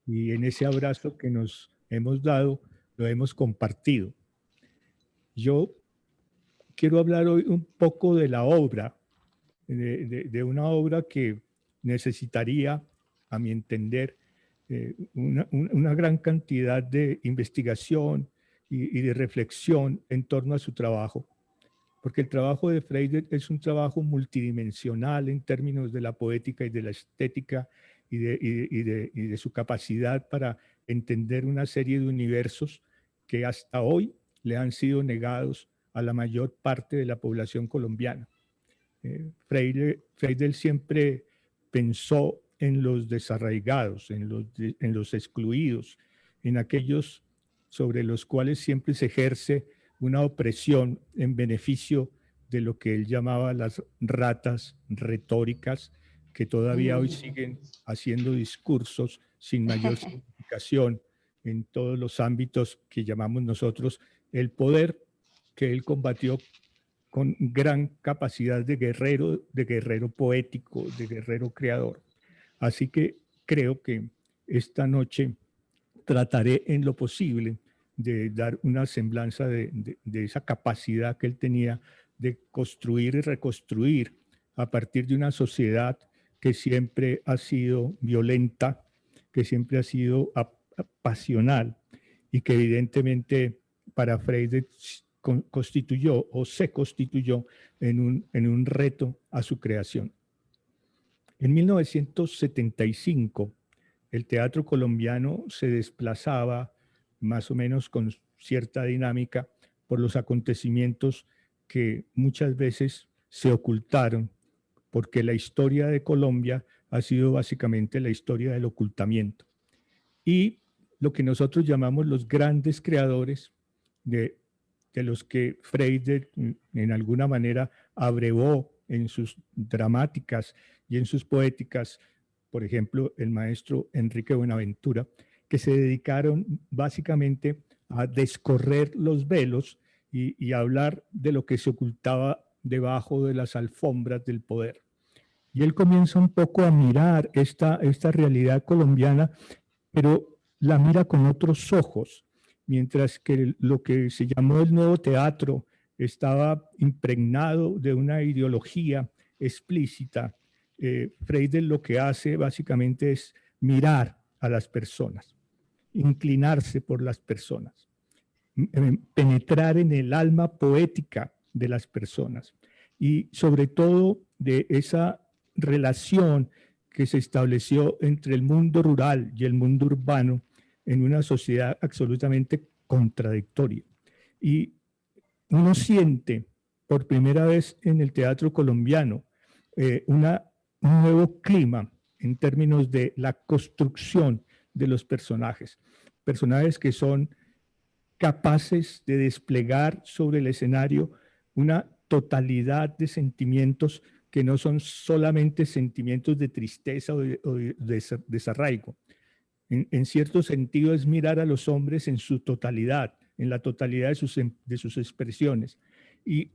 Y en ese abrazo que nos hemos dado, lo hemos compartido. Yo quiero hablar hoy un poco de la obra, de una obra que necesitaría, a mi entender, una gran cantidad de investigación y de reflexión en torno a su trabajo, porque el trabajo de Freidel es un trabajo multidimensional en términos de la poética y de la estética y de su capacidad para entender una serie de universos que hasta hoy le han sido negados a la mayor parte de la población colombiana. Freidel siempre pensó en los desarraigados, en los excluidos, en aquellos sobre los cuales siempre se ejerce una opresión en beneficio de lo que él llamaba las ratas retóricas, que todavía hoy siguen haciendo discursos sin mayor significación en todos los ámbitos que llamamos nosotros el poder, que él combatió con gran capacidad de guerrero poético, de guerrero creador. Así que creo que esta noche trataré en lo posible de dar una semblanza de esa capacidad que él tenía de construir y reconstruir a partir de una sociedad que siempre ha sido violenta, que siempre ha sido pasional y que evidentemente para Freidel constituyó o se constituyó en un reto a su creación. En 1975, el teatro colombiano se desplazaba más o menos con cierta dinámica por los acontecimientos que muchas veces se ocultaron, porque la historia de Colombia ha sido básicamente la historia del ocultamiento. Y lo que nosotros llamamos los grandes creadores de los que Freidel en alguna manera abrevó en sus dramáticas y en sus poéticas, por ejemplo, el maestro Enrique Buenaventura, que se dedicaron básicamente a descorrer los velos y a hablar de lo que se ocultaba debajo de las alfombras del poder. Y él comienza un poco a mirar esta realidad colombiana, pero la mira con otros ojos, mientras que lo que se llamó el nuevo teatro estaba impregnado de una ideología explícita. Freidel lo que hace básicamente es mirar a las personas, inclinarse por las personas, penetrar en el alma poética de las personas y sobre todo de esa relación que se estableció entre el mundo rural y el mundo urbano en una sociedad absolutamente contradictoria. Y uno siente por primera vez en el teatro colombiano un nuevo clima en términos de la construcción de los personajes que son capaces de desplegar sobre el escenario una totalidad de sentimientos que no son solamente sentimientos de tristeza o de desarraigo. En cierto sentido es mirar a los hombres en su totalidad, en la totalidad de sus expresiones. Y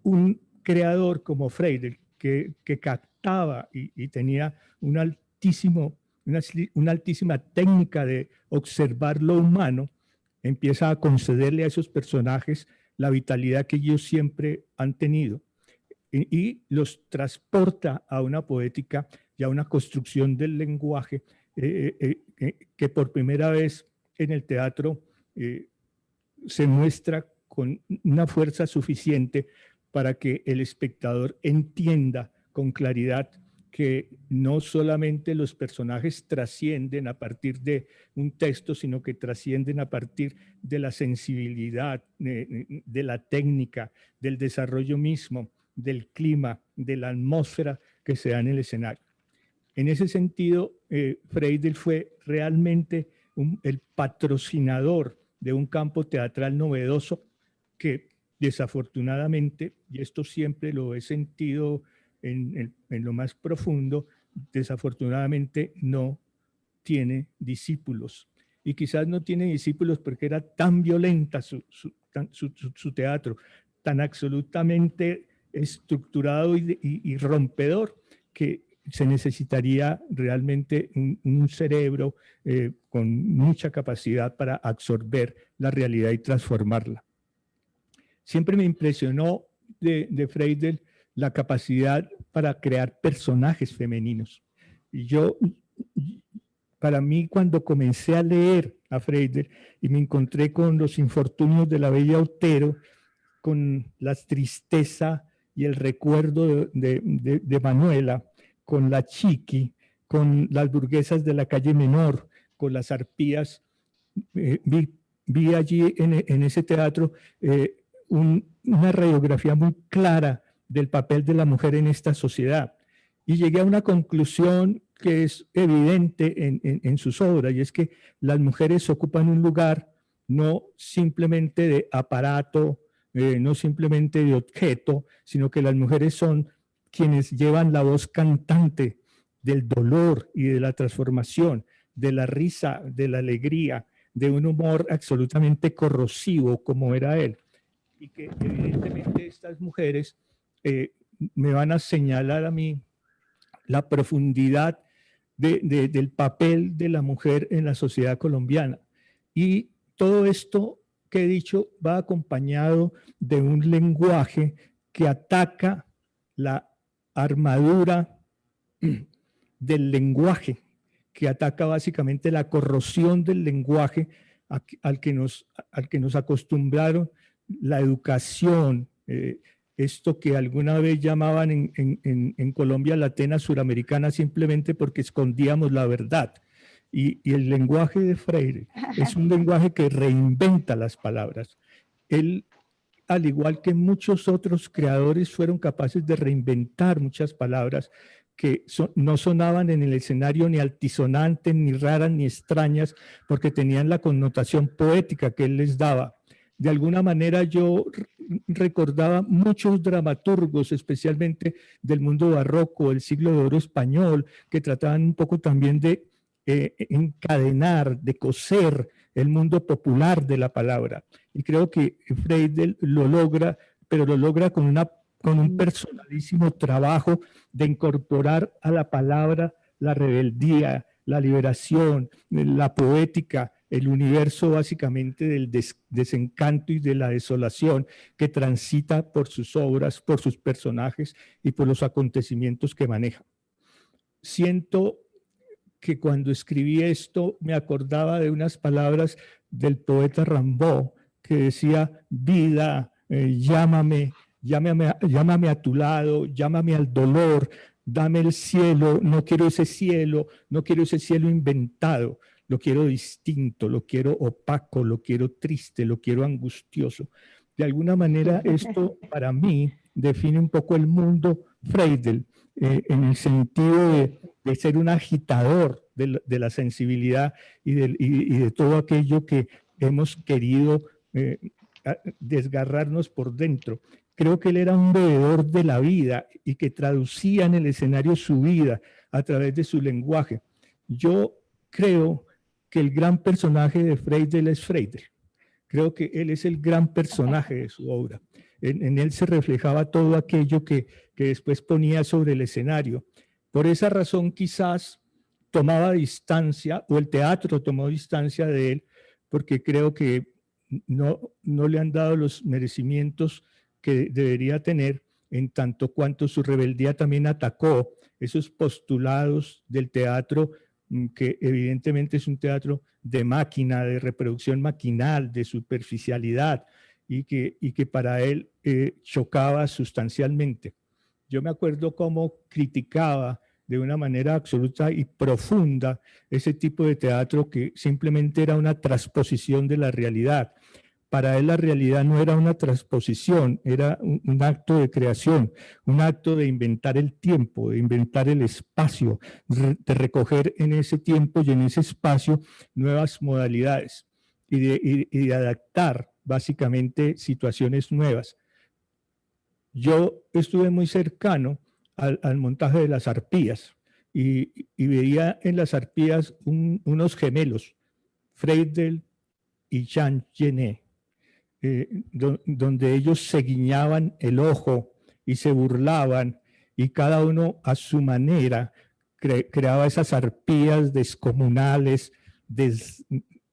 un creador como Freidel, que captaba y tenía un altísimo una altísima técnica de observar lo humano, empieza a concederle a esos personajes la vitalidad que ellos siempre han tenido y los transporta a una poética y a una construcción del lenguaje que por primera vez en el teatro se muestra con una fuerza suficiente para que el espectador entienda con claridad que no solamente los personajes trascienden a partir de un texto, sino que trascienden a partir de la sensibilidad, de la técnica, del desarrollo mismo, del clima, de la atmósfera que se da en el escenario. En ese sentido, Freidel fue realmente el patrocinador de un campo teatral novedoso que desafortunadamente, y esto siempre lo he sentido en lo más profundo, desafortunadamente no tiene discípulos. Y quizás no tiene discípulos porque era tan violenta su teatro, tan absolutamente estructurado y rompedor, que se necesitaría realmente un cerebro con mucha capacidad para absorber la realidad y transformarla. Siempre me impresionó de Freidel la capacidad para crear personajes femeninos. Y para mí, cuando comencé a leer a Freidel y me encontré con los infortunios de la bella Otero, con la tristeza y el recuerdo de Manuela, con la Chiqui, con las burguesas de la calle Menor, con las arpías, vi allí en ese teatro una radiografía muy clara del papel de la mujer en esta sociedad. Y llegué a una conclusión que es evidente en sus obras, y es que las mujeres ocupan un lugar no simplemente de aparato, no simplemente de objeto, sino que las mujeres son quienes llevan la voz cantante del dolor y de la transformación, de la risa, de la alegría, de un humor absolutamente corrosivo como era él. Y que evidentemente estas mujeres me van a señalar a mí la profundidad del papel de la mujer en la sociedad colombiana. Y todo esto que he dicho va acompañado de un lenguaje que ataca la armadura del lenguaje, que ataca básicamente la corrosión del lenguaje al que nos acostumbraron la educación, esto que alguna vez llamaban en Colombia la Atena suramericana simplemente porque escondíamos la verdad. Y el lenguaje de Freire es un lenguaje que reinventa las palabras. Él, al igual que muchos otros creadores, fueron capaces de reinventar muchas palabras que no sonaban en el escenario ni altisonantes, ni raras, ni extrañas, porque tenían la connotación poética que él les daba. De alguna manera yo recordaba muchos dramaturgos, especialmente del mundo barroco, el siglo de oro español, que trataban un poco también de encadenar, de coser el mundo popular de la palabra. Y creo que Freidel lo logra, pero lo logra con un personalísimo trabajo de incorporar a la palabra la rebeldía, la liberación, la poética, el universo básicamente del desencanto y de la desolación que transita por sus obras, por sus personajes y por los acontecimientos que maneja. Siento que cuando escribí esto me acordaba de unas palabras del poeta Rimbaud que decía: vida, llámame a tu lado, llámame al dolor, dame el cielo, no quiero ese cielo inventado, lo quiero distinto, lo quiero opaco, lo quiero triste, lo quiero angustioso. De alguna manera esto para mí define un poco el mundo Freidel, en el sentido de ser un agitador de la sensibilidad y de todo aquello que hemos querido desgarrarnos por dentro. Creo que él era un bebedor de la vida y que traducía en el escenario su vida a través de su lenguaje. Yo creo que el gran personaje de Freidel es Freidel. Creo que él es el gran personaje de su obra. En él se reflejaba todo aquello que después ponía sobre el escenario. Por esa razón quizás tomaba distancia, o el teatro tomó distancia de él, porque creo que no le han dado los merecimientos que debería tener, en tanto cuanto su rebeldía también atacó esos postulados del teatro, que evidentemente es un teatro de máquina, de reproducción maquinal, de superficialidad, y que para él chocaba sustancialmente. Yo me acuerdo cómo criticaba de una manera absoluta y profunda ese tipo de teatro que simplemente era una transposición de la realidad. Para él la realidad no era una transposición, era un acto de creación, un acto de inventar el tiempo, de inventar el espacio, de recoger en ese tiempo y en ese espacio nuevas modalidades y de adaptar básicamente situaciones nuevas. Yo estuve muy cercano al montaje de las arpías y veía en las arpías unos gemelos, Freidel y Jean Genet, donde ellos se guiñaban el ojo y se burlaban, y cada uno a su manera creaba esas arpías descomunales,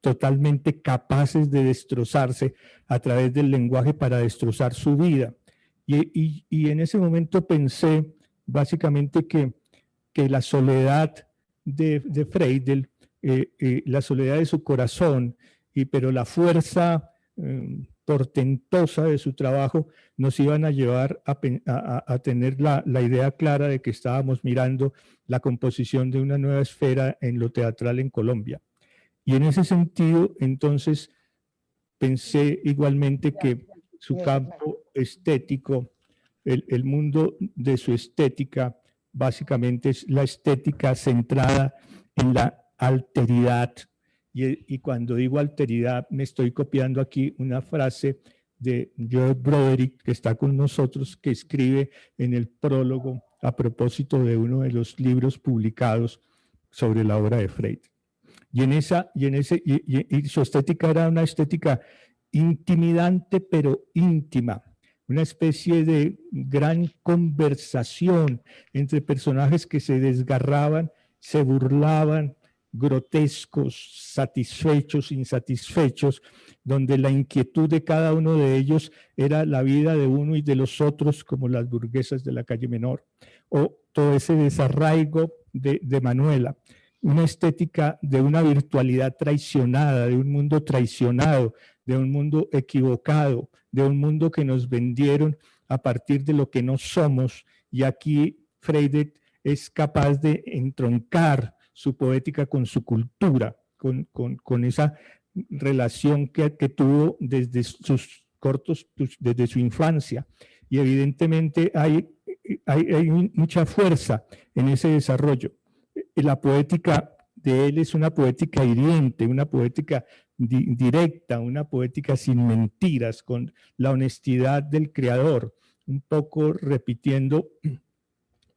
totalmente capaces de destrozarse a través del lenguaje para destrozar su vida. Y en ese momento pensé básicamente que la soledad de Freidel, la soledad de su corazón, pero la fuerza portentosa de su trabajo nos iban a llevar a tener la idea clara de que estábamos mirando la composición de una nueva esfera en lo teatral en Colombia. Y en ese sentido, entonces, pensé igualmente que su campo estético, el mundo de su estética, básicamente es la estética centrada en la alteridad. Y cuando digo alteridad, me estoy copiando aquí una frase de George Broderick, que está con nosotros, que escribe en el prólogo a propósito de uno de los libros publicados sobre la obra de Freud. Y su estética era una estética intimidante, pero íntima, una especie de gran conversación entre personajes que se desgarraban, se burlaban, grotescos, satisfechos, insatisfechos, donde la inquietud de cada uno de ellos era la vida de uno y de los otros, como las burguesas de la calle Menor, o todo ese desarraigo de Manuela, una estética de una virtualidad traicionada, de un mundo traicionado, de un mundo equivocado, de un mundo que nos vendieron a partir de lo que no somos. Y aquí Freud es capaz de entroncar su poética con su cultura, con esa relación que tuvo desde sus desde su infancia. Y evidentemente hay mucha fuerza en ese desarrollo. La poética de él es una poética hiriente, una poética directa, una poética sin mentiras, con la honestidad del creador, un poco repitiendo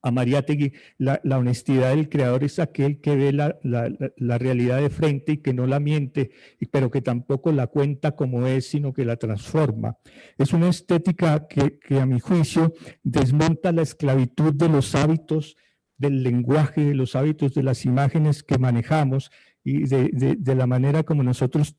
a Mariátegui, la honestidad del creador es aquel que ve la realidad de frente y que no la miente, pero que tampoco la cuenta como es, sino que la transforma. Es una estética que a mi juicio desmonta la esclavitud de los hábitos del lenguaje, de los hábitos de las imágenes que manejamos y de la manera como nosotros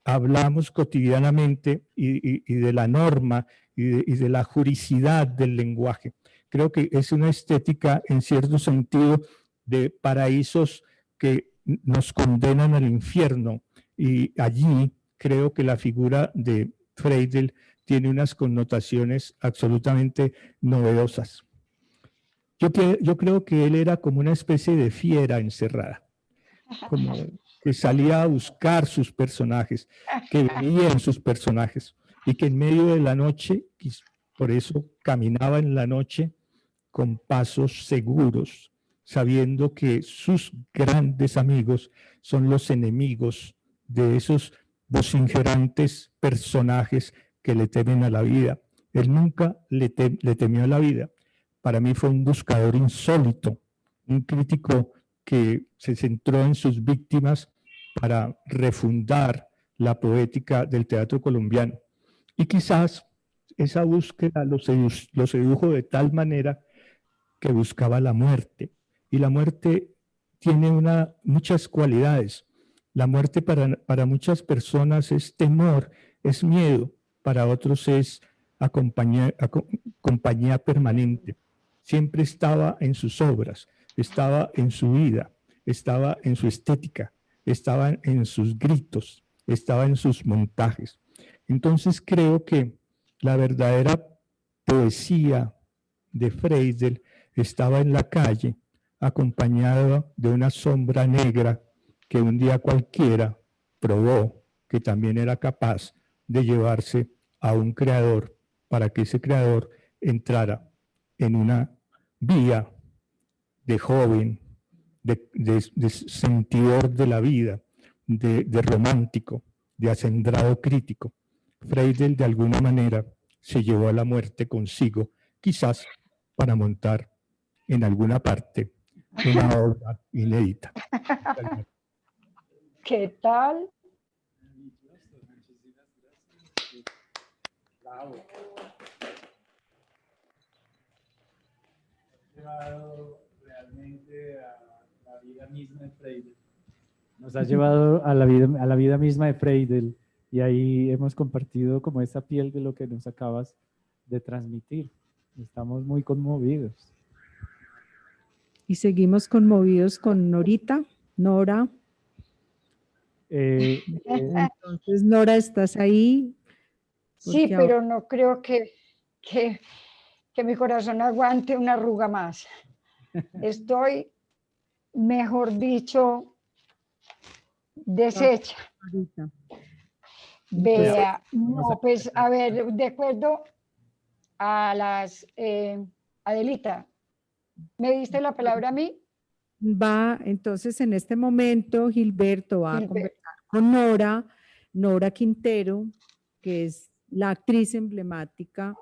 hablamos cotidianamente y de la norma y de la juricidad del lenguaje. Creo que es una estética en cierto sentido de paraísos que nos condenan al infierno, y allí creo que la figura de Freidel tiene unas connotaciones absolutamente novedosas. Yo creo que él era como una especie de fiera encerrada, como que salía a buscar sus personajes, que veía en sus personajes y que en medio de la noche, por eso caminaba en la noche con pasos seguros, sabiendo que sus grandes amigos son los enemigos de esos vociferantes personajes que le temen a la vida. Él nunca le temió a la vida. Para mí fue un buscador insólito, un crítico que se centró en sus víctimas para refundar la poética del teatro colombiano. Y quizás esa búsqueda lo sedujo de tal manera que buscaba la muerte. Y la muerte tiene muchas cualidades. La muerte para muchas personas es temor, es miedo, para otros es compañía permanente. Siempre estaba en sus obras, estaba en su vida, estaba en su estética, estaba en sus gritos, estaba en sus montajes. Entonces creo que la verdadera poesía de Freidel estaba en la calle, acompañado de una sombra negra que un día cualquiera probó que también era capaz de llevarse a un creador para que ese creador entrara en una vía de joven, de sentidor de la vida, de romántico, de acendrado crítico. Freidel de alguna manera se llevó a la muerte consigo, quizás para montar en alguna parte una obra inédita. ¿Qué tal? Bravo. Llevado realmente a la vida misma de Freidel. Nos ha llevado a la vida misma de Freidel, y ahí hemos compartido como esa piel de lo que nos acabas de transmitir. Estamos muy conmovidos. Y seguimos conmovidos con Norita, Nora. Entonces, Nora, ¿estás ahí? Sí, pero no creo que mi corazón aguante una arruga más. Estoy, mejor dicho, deshecha. Vea, no, pues a ver, de acuerdo a las... Adelita, ¿me diste la palabra a mí? Va, entonces en este momento Gilberto va a conversar con Nora Quintero, que es la actriz emblemática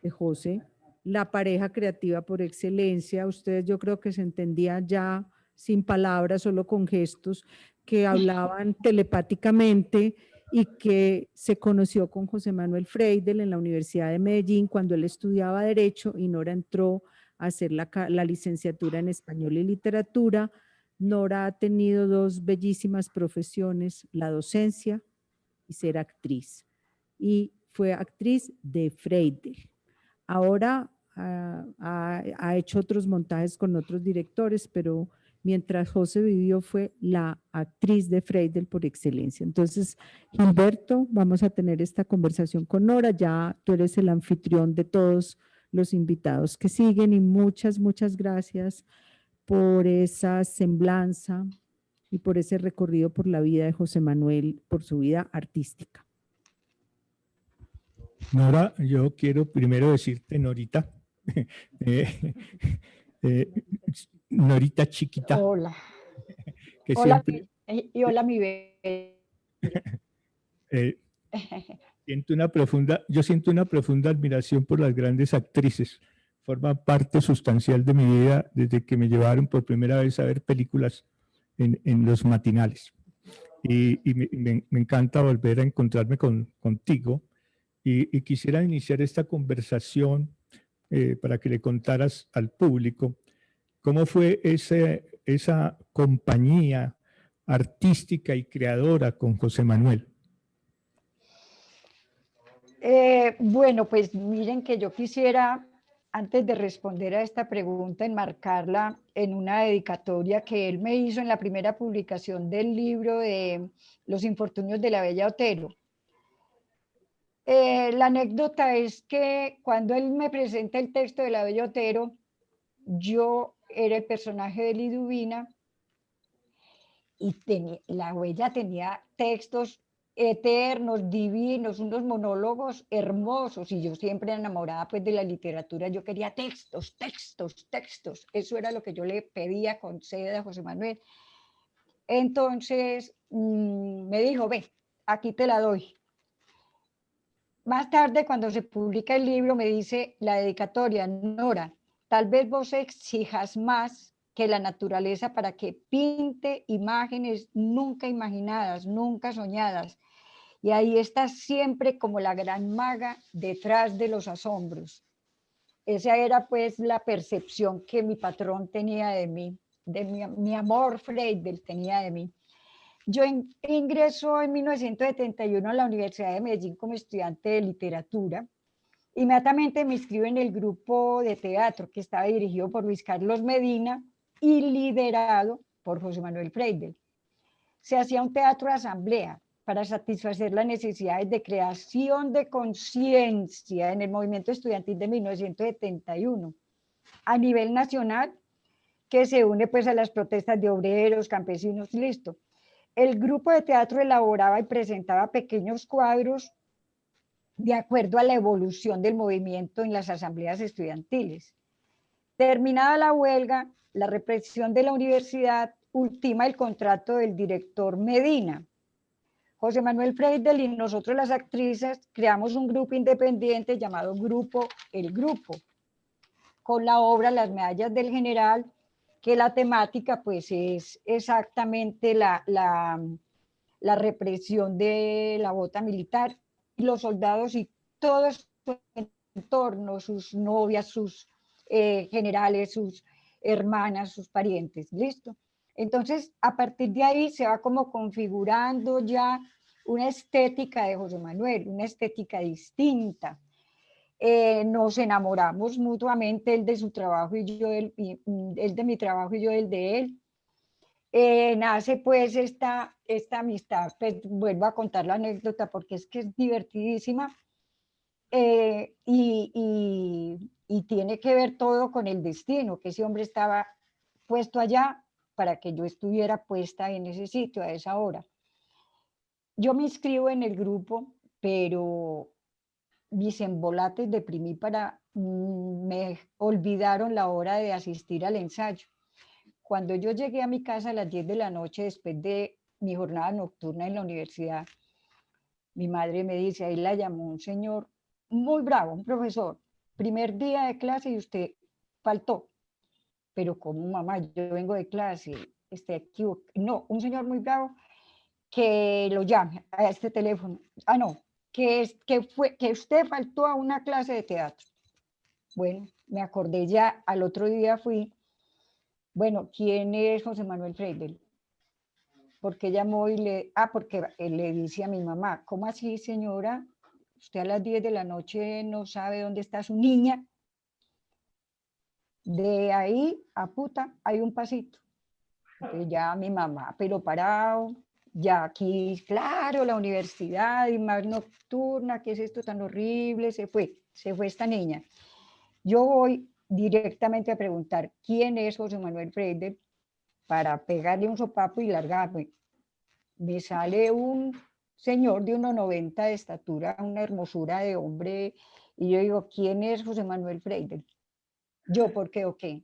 de José, la pareja creativa por excelencia. Ustedes yo creo que se entendían ya sin palabras, solo con gestos, que hablaban telepáticamente y que se conoció con José Manuel Freidel en la Universidad de Medellín cuando él estudiaba Derecho y Nora entró a hacer la licenciatura en Español y Literatura. Nora ha tenido dos bellísimas profesiones, la docencia y ser actriz. Y fue actriz de Freidel. Ahora ha hecho otros montajes con otros directores, pero mientras José vivió fue la actriz de Freidel por excelencia. Entonces, Gilberto, vamos a tener esta conversación con Nora. Ya tú eres el anfitrión de todos los invitados que siguen y muchas gracias por esa semblanza y por ese recorrido por la vida de José Manuel, por su vida artística. Nora, yo quiero primero decirte, Norita, Norita chiquita. Hola. Que hola, siempre, y hola, mi bebé. Yo siento una profunda admiración por las grandes actrices. Forman parte sustancial de mi vida desde que me llevaron por primera vez a ver películas en los matinales. Y me encanta volver a encontrarme contigo. Y quisiera iniciar esta conversación para que le contaras al público cómo fue esa compañía artística y creadora con José Manuel. Bueno, pues miren que yo quisiera, antes de responder a esta pregunta, enmarcarla en una dedicatoria que él me hizo en la primera publicación del libro de Los infortunios de la Bella Otero. La anécdota es que cuando él me presenta el texto de la Bella Otero, yo era el personaje de Liduvina y la Bella tenía textos eternos, divinos, unos monólogos hermosos, y yo siempre enamorada pues de la literatura, yo quería textos, eso era lo que yo le pedía con sed a José Manuel. Entonces me dijo, ve, aquí te la doy. Más tarde, cuando se publica el libro, me dice la dedicatoria, Nora, tal vez vos exijas más que la naturaleza para que pinte imágenes nunca imaginadas, nunca soñadas. Y ahí está siempre como la gran maga detrás de los asombros. Esa era pues la percepción que mi patrón tenía de mí. mi amor Freidel tenía de mí. Yo ingreso en 1971 a la Universidad de Medellín como estudiante de literatura. Inmediatamente me inscribo en el grupo de teatro que estaba dirigido por Luis Carlos Medina y liderado por José Manuel Freidel. Se hacía un teatro de asamblea para satisfacer las necesidades de creación de conciencia en el movimiento estudiantil de 1971 a nivel nacional, que se une pues a las protestas de obreros, campesinos, listo. El grupo de teatro elaboraba y presentaba pequeños cuadros de acuerdo a la evolución del movimiento en las asambleas estudiantiles. Terminada la huelga, la represión de la universidad ultima el contrato del director Medina. José Manuel Freidel y nosotros las actrices creamos un grupo independiente llamado Grupo El Grupo, con la obra Las Medallas del General, que la temática pues es exactamente la represión de la bota militar, y los soldados y todo su entorno, sus novias, sus generales, sus hermanas, sus parientes, ¿listo? Entonces, a partir de ahí se va como configurando ya una estética de José Manuel, una estética distinta. Nos enamoramos mutuamente, él de su trabajo y yo, él de mi trabajo y yo el de él. Nace pues esta amistad, pues vuelvo a contar la anécdota porque es que es divertidísima, y tiene que ver todo con el destino, que ese hombre estaba puesto allá para que yo estuviera puesta en ese sitio a esa hora. Yo me inscribo en el grupo, pero mis embolates deprimí me olvidaron la hora de asistir al ensayo. Cuando yo llegué a mi casa a las 10 de la noche, después de mi jornada nocturna en la universidad, mi madre me dice, ahí la llamó un señor muy bravo, un profesor, primer día de clase y usted faltó. Pero como mamá, yo vengo de clase, no, un señor muy bravo que lo llame a este teléfono. Ah, no, que usted faltó a una clase de teatro. Bueno, me acordé ya, al otro día fui. Bueno, ¿quién es José Manuel Freidel? Porque llamó y porque le dice a mi mamá, ¿cómo así, señora? Usted a las 10 de la noche no sabe dónde está su niña. De ahí a puta hay un pasito. Entonces ya mi mamá, pero parado, ya aquí, claro, la universidad y más nocturna, ¿qué es esto tan horrible? Se fue esta niña. Yo voy directamente a preguntar quién es José Manuel Freidel para pegarle un sopapo y largarme. Me sale un señor de 1,90 de estatura, una hermosura de hombre, y yo digo, ¿quién es José Manuel Freidel? Yo, ¿por qué o qué?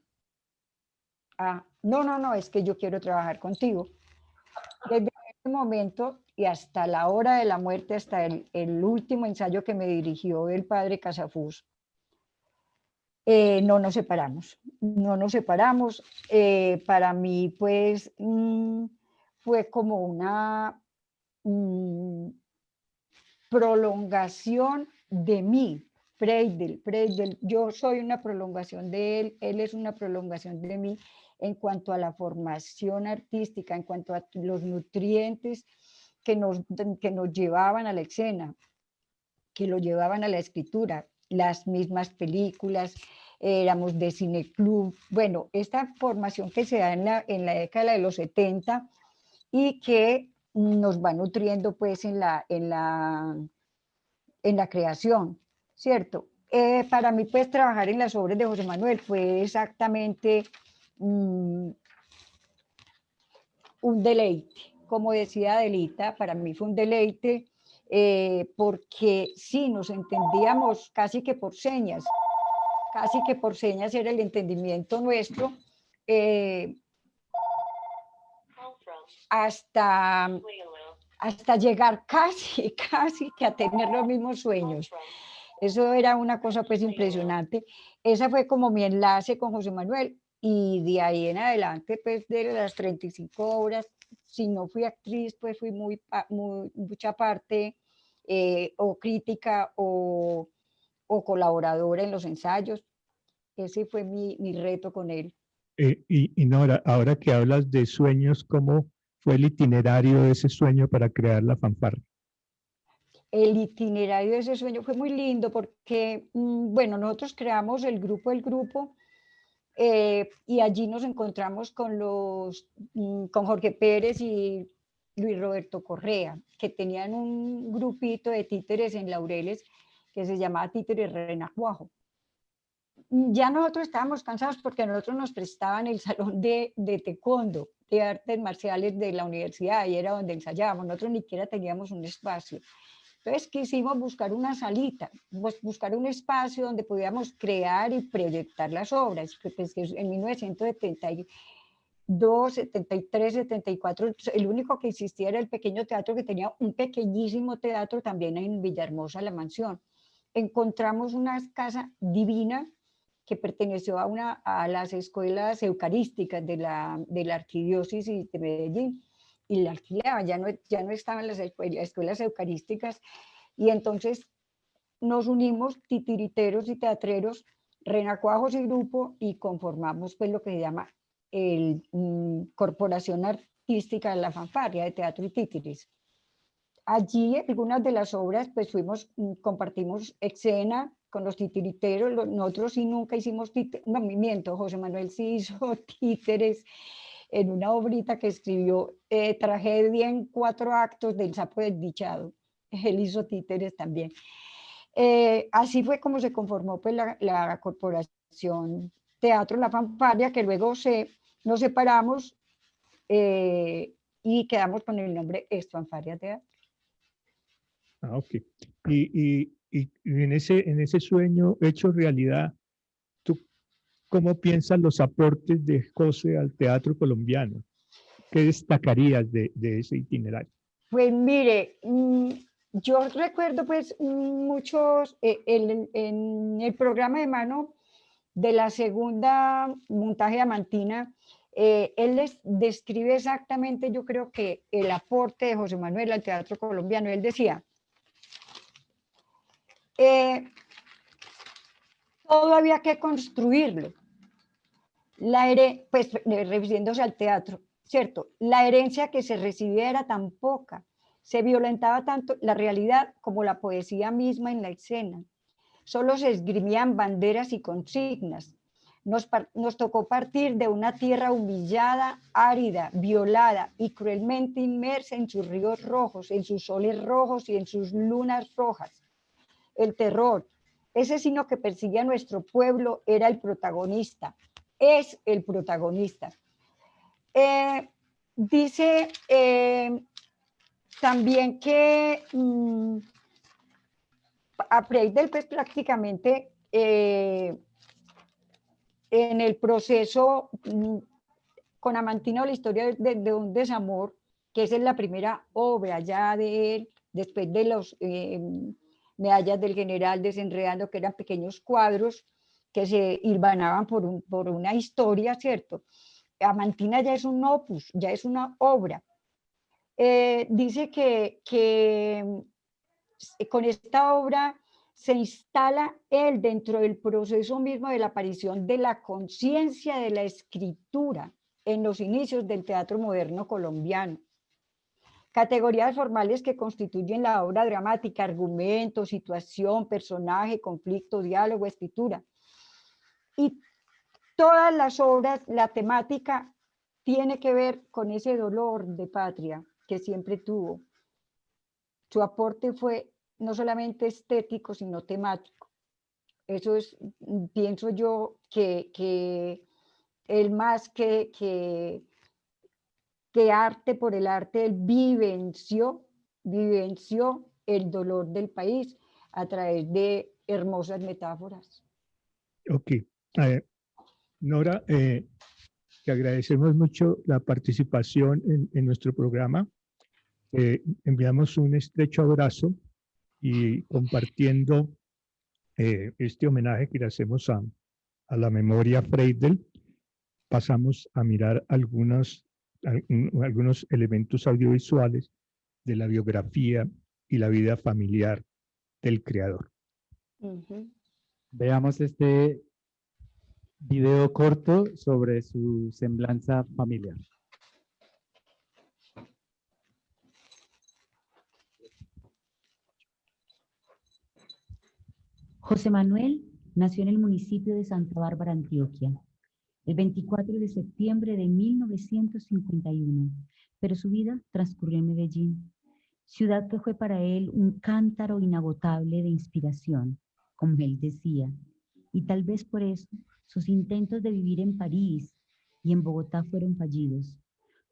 Ah, no, es que yo quiero trabajar contigo. Desde ese momento y hasta la hora de la muerte, hasta el último ensayo que me dirigió el padre Casafús, no nos separamos. Para mí, pues, fue como una prolongación de mí. Freidel, yo soy una prolongación de él es una prolongación de mí en cuanto a la formación artística, en cuanto a los nutrientes que nos llevaban a la escena, que lo llevaban a la escritura, las mismas películas, éramos de cineclub. Bueno, esta formación que se da en la década de los 70 y que nos va nutriendo pues en la creación, ¿cierto? Para mí pues trabajar en las obras de José Manuel fue exactamente un deleite. Como decía Adelita, para mí fue un deleite porque sí, nos entendíamos casi que por señas era el entendimiento nuestro, hasta llegar casi que a tener los mismos sueños. Eso era una cosa pues impresionante. Esa fue como mi enlace con José Manuel, y de ahí en adelante pues de las 35 obras, si no fui actriz pues fui mucha parte o crítica o colaboradora en los ensayos. Ese fue mi reto con él. Y Nora, ahora que hablas de sueños, ¿cómo fue el itinerario de ese sueño para crear la fanfarria? El itinerario de ese sueño fue muy lindo porque, bueno, nosotros creamos el grupo, y allí nos encontramos con con Jorge Pérez y Luis Roberto Correa, que tenían un grupito de títeres en Laureles que se llamaba Títeres Renacuajo. Ya nosotros estábamos cansados porque a nosotros nos prestaban el salón de taekwondo, de artes marciales de la universidad, y era donde ensayábamos. Nosotros ni siquiera teníamos un espacio. Entonces quisimos buscar una salita, buscar un espacio donde pudiéramos crear y proyectar las obras, pues que en 1972, 73, 74, el único que existía era el pequeño teatro, que tenía un pequeñísimo teatro también en Villahermosa, La Mansión. Encontramos una casa divina que perteneció a las escuelas eucarísticas de la arquidiócesis de Medellín, y la alquilaban, ya no estaban las escuelas eucarísticas, y entonces nos unimos titiriteros y teatreros, renacuajos y grupo, y conformamos pues lo que se llama Corporación Artística de la Fanfarria de Teatro y Títeres. Allí algunas de las obras pues compartimos escena con los titiriteros. Nosotros sí nunca hicimos títeres, no, miento, José Manuel sí hizo títeres en una obrita que escribió, Tragedia en 4 actos, del Sapo Desdichado. Él hizo títeres también. Así fue como se conformó pues la Corporación Teatro La Fanfarria, que luego nos separamos y quedamos con el nombre Fanfarria Teatro. Ah, ok. Y en ese sueño hecho realidad, ¿tú cómo piensas los aportes de José al teatro colombiano? ¿Qué destacarías de ese itinerario? Pues mire, yo recuerdo pues muchos, en el programa de mano de la segunda montaje Amantina, él les describe exactamente, yo creo que el aporte de José Manuel al teatro colombiano. Él decía, todo había que construirlo, pues refiriéndose al teatro, ¿cierto? La herencia que se recibía era tan poca, se violentaba tanto la realidad como la poesía misma en la escena. Solo se esgrimían banderas y consignas. Nos tocó partir de una tierra humillada, árida, violada y cruelmente inmersa en sus ríos rojos, en sus soles rojos y en sus lunas rojas. El terror, ese signo que persigue a nuestro pueblo, era el protagonista, es el protagonista. Dice también que a Freidel pues prácticamente en el proceso con Amantina, la historia de un desamor, que esa es la primera obra ya de él, después de los medallas del general desenredando, que eran pequeños cuadros que se hilvanaban por una historia, ¿cierto? Amantina ya es un opus, ya es una obra. Dice que con esta obra se instala él dentro del proceso mismo de la aparición de la conciencia de la escritura en los inicios del teatro moderno colombiano. Categorías formales que constituyen la obra dramática: argumento, situación, personaje, conflicto, diálogo, escritura. Y todas las obras, la temática tiene que ver con ese dolor de patria que siempre tuvo. Su aporte fue no solamente estético, sino temático. Eso es, pienso yo, que él más que arte por el arte, él vivenció el dolor del país a través de hermosas metáforas. Ok. Nora, te agradecemos mucho la participación en nuestro programa. Enviamos un estrecho abrazo y compartiendo este homenaje que le hacemos a la memoria Freidel, pasamos a mirar algunos elementos audiovisuales de la biografía y la vida familiar del creador. Veamos este video corto sobre su semblanza familiar. José Manuel nació en el municipio de Santa Bárbara, Antioquia, el 24 de septiembre de 1951, pero su vida transcurrió en Medellín, ciudad que fue para él un cántaro inagotable de inspiración, como él decía, y tal vez por eso sus intentos de vivir en París y en Bogotá fueron fallidos.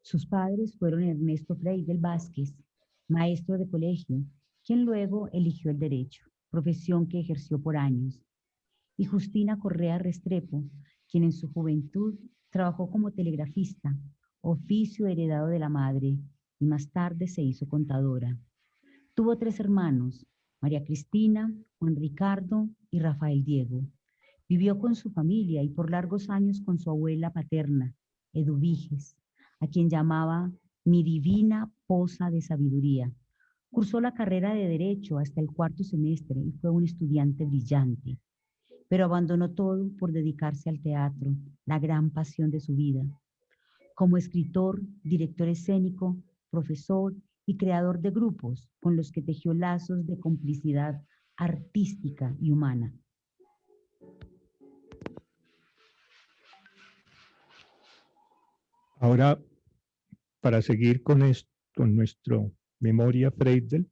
Sus padres fueron Ernesto Freidel Vázquez, maestro de colegio, quien luego eligió el derecho, profesión que ejerció por años, y Justina Correa Restrepo, quien en su juventud trabajó como telegrafista, oficio heredado de la madre, y más tarde se hizo contadora. Tuvo 3 hermanos, María Cristina, Juan Ricardo y Rafael Diego. Vivió con su familia y por largos años con su abuela paterna, Eduviges, a quien llamaba mi divina poza de sabiduría. Cursó la carrera de Derecho hasta el 4º semestre y fue un estudiante brillante, pero abandonó todo por dedicarse al teatro, la gran pasión de su vida. Como escritor, director escénico, profesor y creador de grupos con los que tejió lazos de complicidad artística y humana. Ahora, para seguir con esto, con nuestro Memoria Freidel,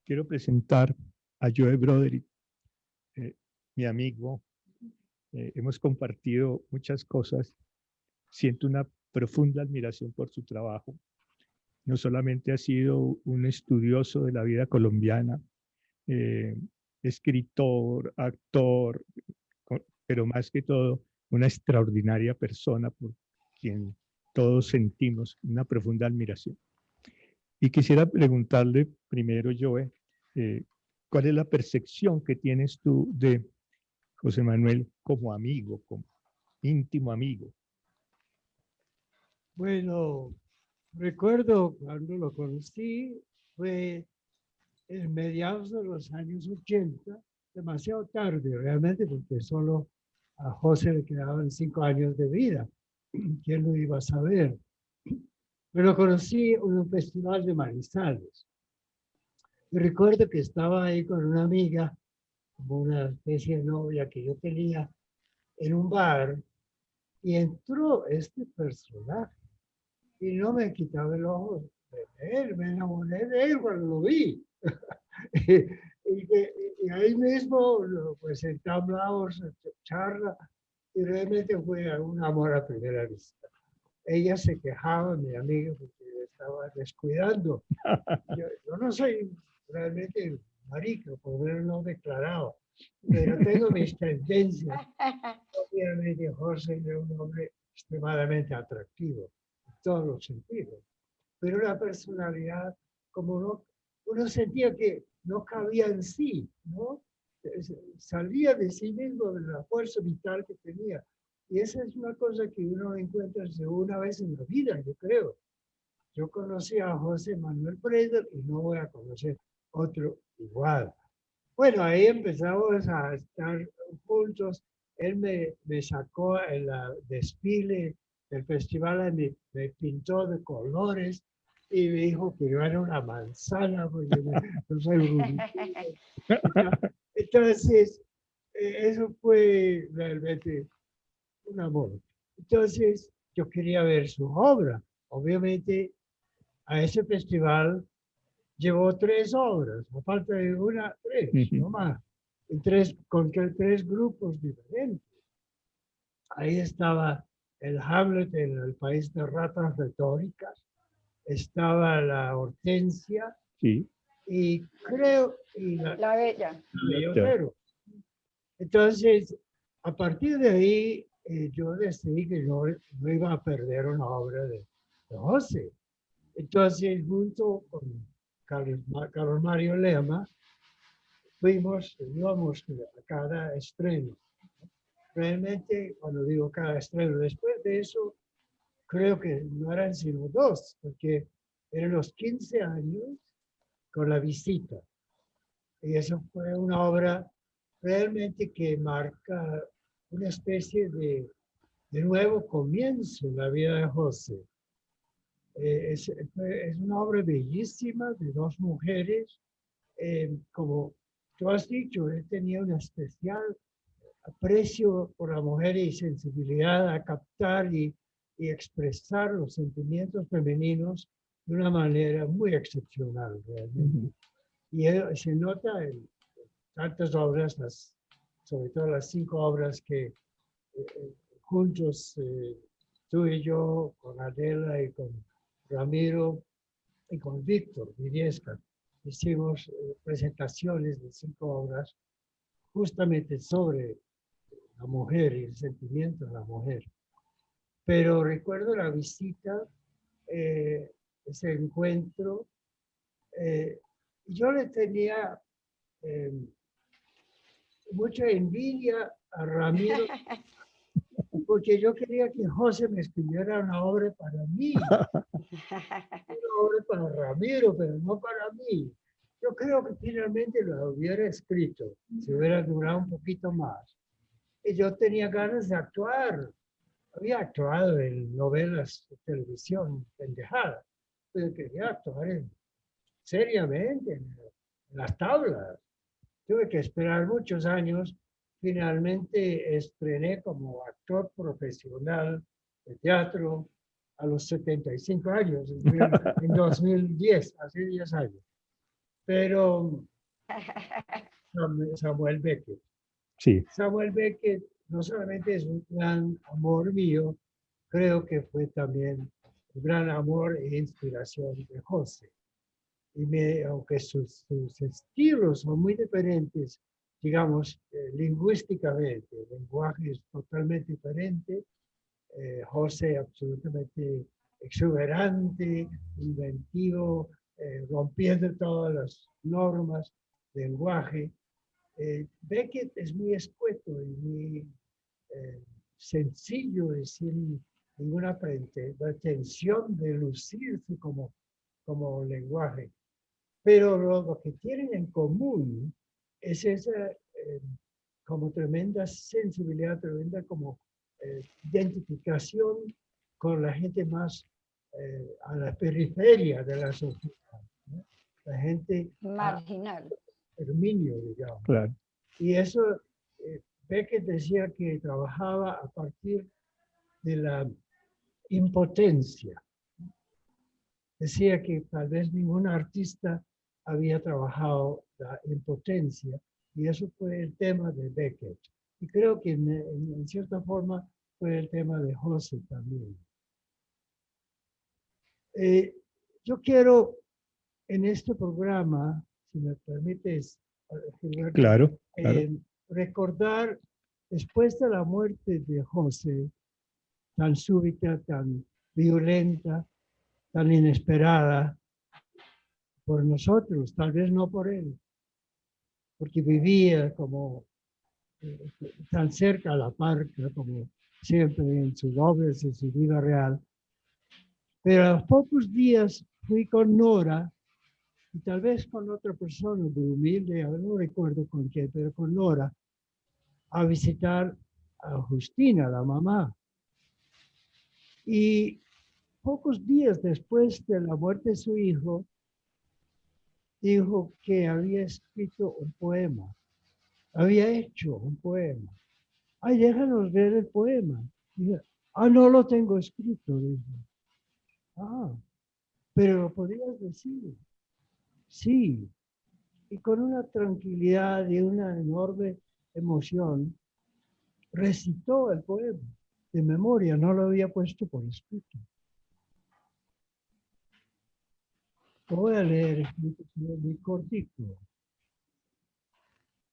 quiero presentar a Joe Broderick, mi amigo. Hemos compartido muchas cosas. Siento una profunda admiración por su trabajo. No solamente ha sido un estudioso de la vida colombiana, escritor, actor, pero más que todo, una extraordinaria persona por quien todos sentimos una profunda admiración. Y quisiera preguntarle primero, Joe, ¿cuál es la percepción que tienes tú de José Manuel como amigo, como íntimo amigo? Bueno, recuerdo cuando lo conocí, fue en mediados de los años 80, demasiado tarde realmente, porque solo a José le quedaban 5 años de vida. ¿Quién lo iba a saber? Pero lo conocí en un festival de Manizales. Y recuerdo que estaba ahí con una amiga, como una especie de novia que yo tenía, en un bar, y entró este personaje. Y no me quitaba el ojo de él, me enamoré de él cuando lo vi. y ahí mismo, pues entablamos charla, y realmente fue un amor a primera vista. Ella se quejaba, mi amiga, porque le estaba descuidando. Yo no soy realmente marica, por lo menos no declarado, pero tengo mis tendencias. Obviamente José era un hombre extremadamente atractivo, en todos los sentidos, pero la personalidad, como no, uno sentía que no cabía en sí, ¿no? Salía de sí mismo, de la fuerza vital que tenía. Y esa es una cosa que uno encuentra una vez en la vida, yo creo. Yo conocí a José Manuel Freidel y no voy a conocer otro igual. Bueno, ahí empezamos a estar juntos. Él me sacó en la desfile del festival, me pintó de colores y me dijo que yo era una manzana porque no soy rubio. Entonces, eso fue realmente un amor. Entonces, yo quería ver su obra. Obviamente, a ese festival llevó 3 obras, a falta de una, 3, no más, con 3 grupos diferentes. Ahí estaba el Hamlet en el país de ratas retóricas, estaba la Hortensia, sí, y creo, y la Bella. Bellotero. Entonces, a partir de ahí, yo decidí que no iba a perder una obra de José. Entonces, junto con Carlos Mario Lema, íbamos a cada estreno. Realmente, cuando digo cada estreno, después de eso, creo que no eran sino 2, porque eran los 15 años con La Visita. Y eso fue una obra realmente que marca una especie de nuevo comienzo en la vida de José. Es una obra bellísima de dos mujeres. Como tú has dicho, él tenía un especial aprecio por la mujer y sensibilidad a captar y expresar los sentimientos femeninos de una manera muy excepcional realmente. Y se nota en tantas obras, sobre todo las 5 obras que juntos, tú y yo, con Adela y con Ramiro y con Víctor Vidiesca, hicimos presentaciones de 5 obras justamente sobre la mujer y el sentimiento de la mujer. Pero recuerdo la visita, ese encuentro, yo le tenía mucha envidia a Ramiro, porque yo quería que José me escribiera una obra para mí, una obra para Ramiro, pero no para mí. Yo creo que finalmente lo hubiera escrito, si hubiera durado un poquito más. Y yo tenía ganas de actuar. Había actuado en novelas de televisión, pendejadas, pero quería actuar seriamente en las tablas. Tuve que esperar muchos años. Finalmente estrené como actor profesional de teatro a los 75 años, en 2010, hace 10 años. Pero Samuel Beckett. Sí. Samuel Beckett no solamente es un gran amor mío, creo que fue también un gran amor e inspiración de José. Y aunque sus estilos son muy diferentes, digamos, lingüísticamente, el lenguaje es totalmente diferente. José absolutamente exuberante, inventivo, rompiendo todas las normas del lenguaje. Beckett es muy escueto y muy sencillo y sin ninguna pretensión de lucirse como lenguaje. Pero lo que tienen en común es esa como tremenda sensibilidad, tremenda como identificación con la gente más a la periferia de la sociedad, ¿no? La gente marginal. Herminio, digamos. Claro. Y eso, Beckett decía que trabajaba a partir de la impotencia. Decía que tal vez ningún artista había trabajado la impotencia, y eso fue el tema de Beckett. Y creo que en cierta forma fue el tema de José también. Yo quiero en este programa, si me permites, claro. recordar, después de la muerte de José, tan súbita, tan violenta, tan inesperada por nosotros, tal vez no por él, porque vivía como tan cerca a la parca, como siempre en sus obras, en su vida real. Pero a los pocos días fui con Nora, y tal vez con otra persona muy humilde, no recuerdo con quién, pero con Nora, a visitar a Justina, la mamá. Y pocos días después de la muerte de su hijo, dijo que había escrito un poema, había hecho un poema. Ay, déjanos ver el poema. Dije, no lo tengo escrito. Dijo, pero lo podías decir. Sí. Y con una tranquilidad y una enorme emoción, recitó el poema de memoria, no lo había puesto por escrito. Lo voy a leer, muy cortito.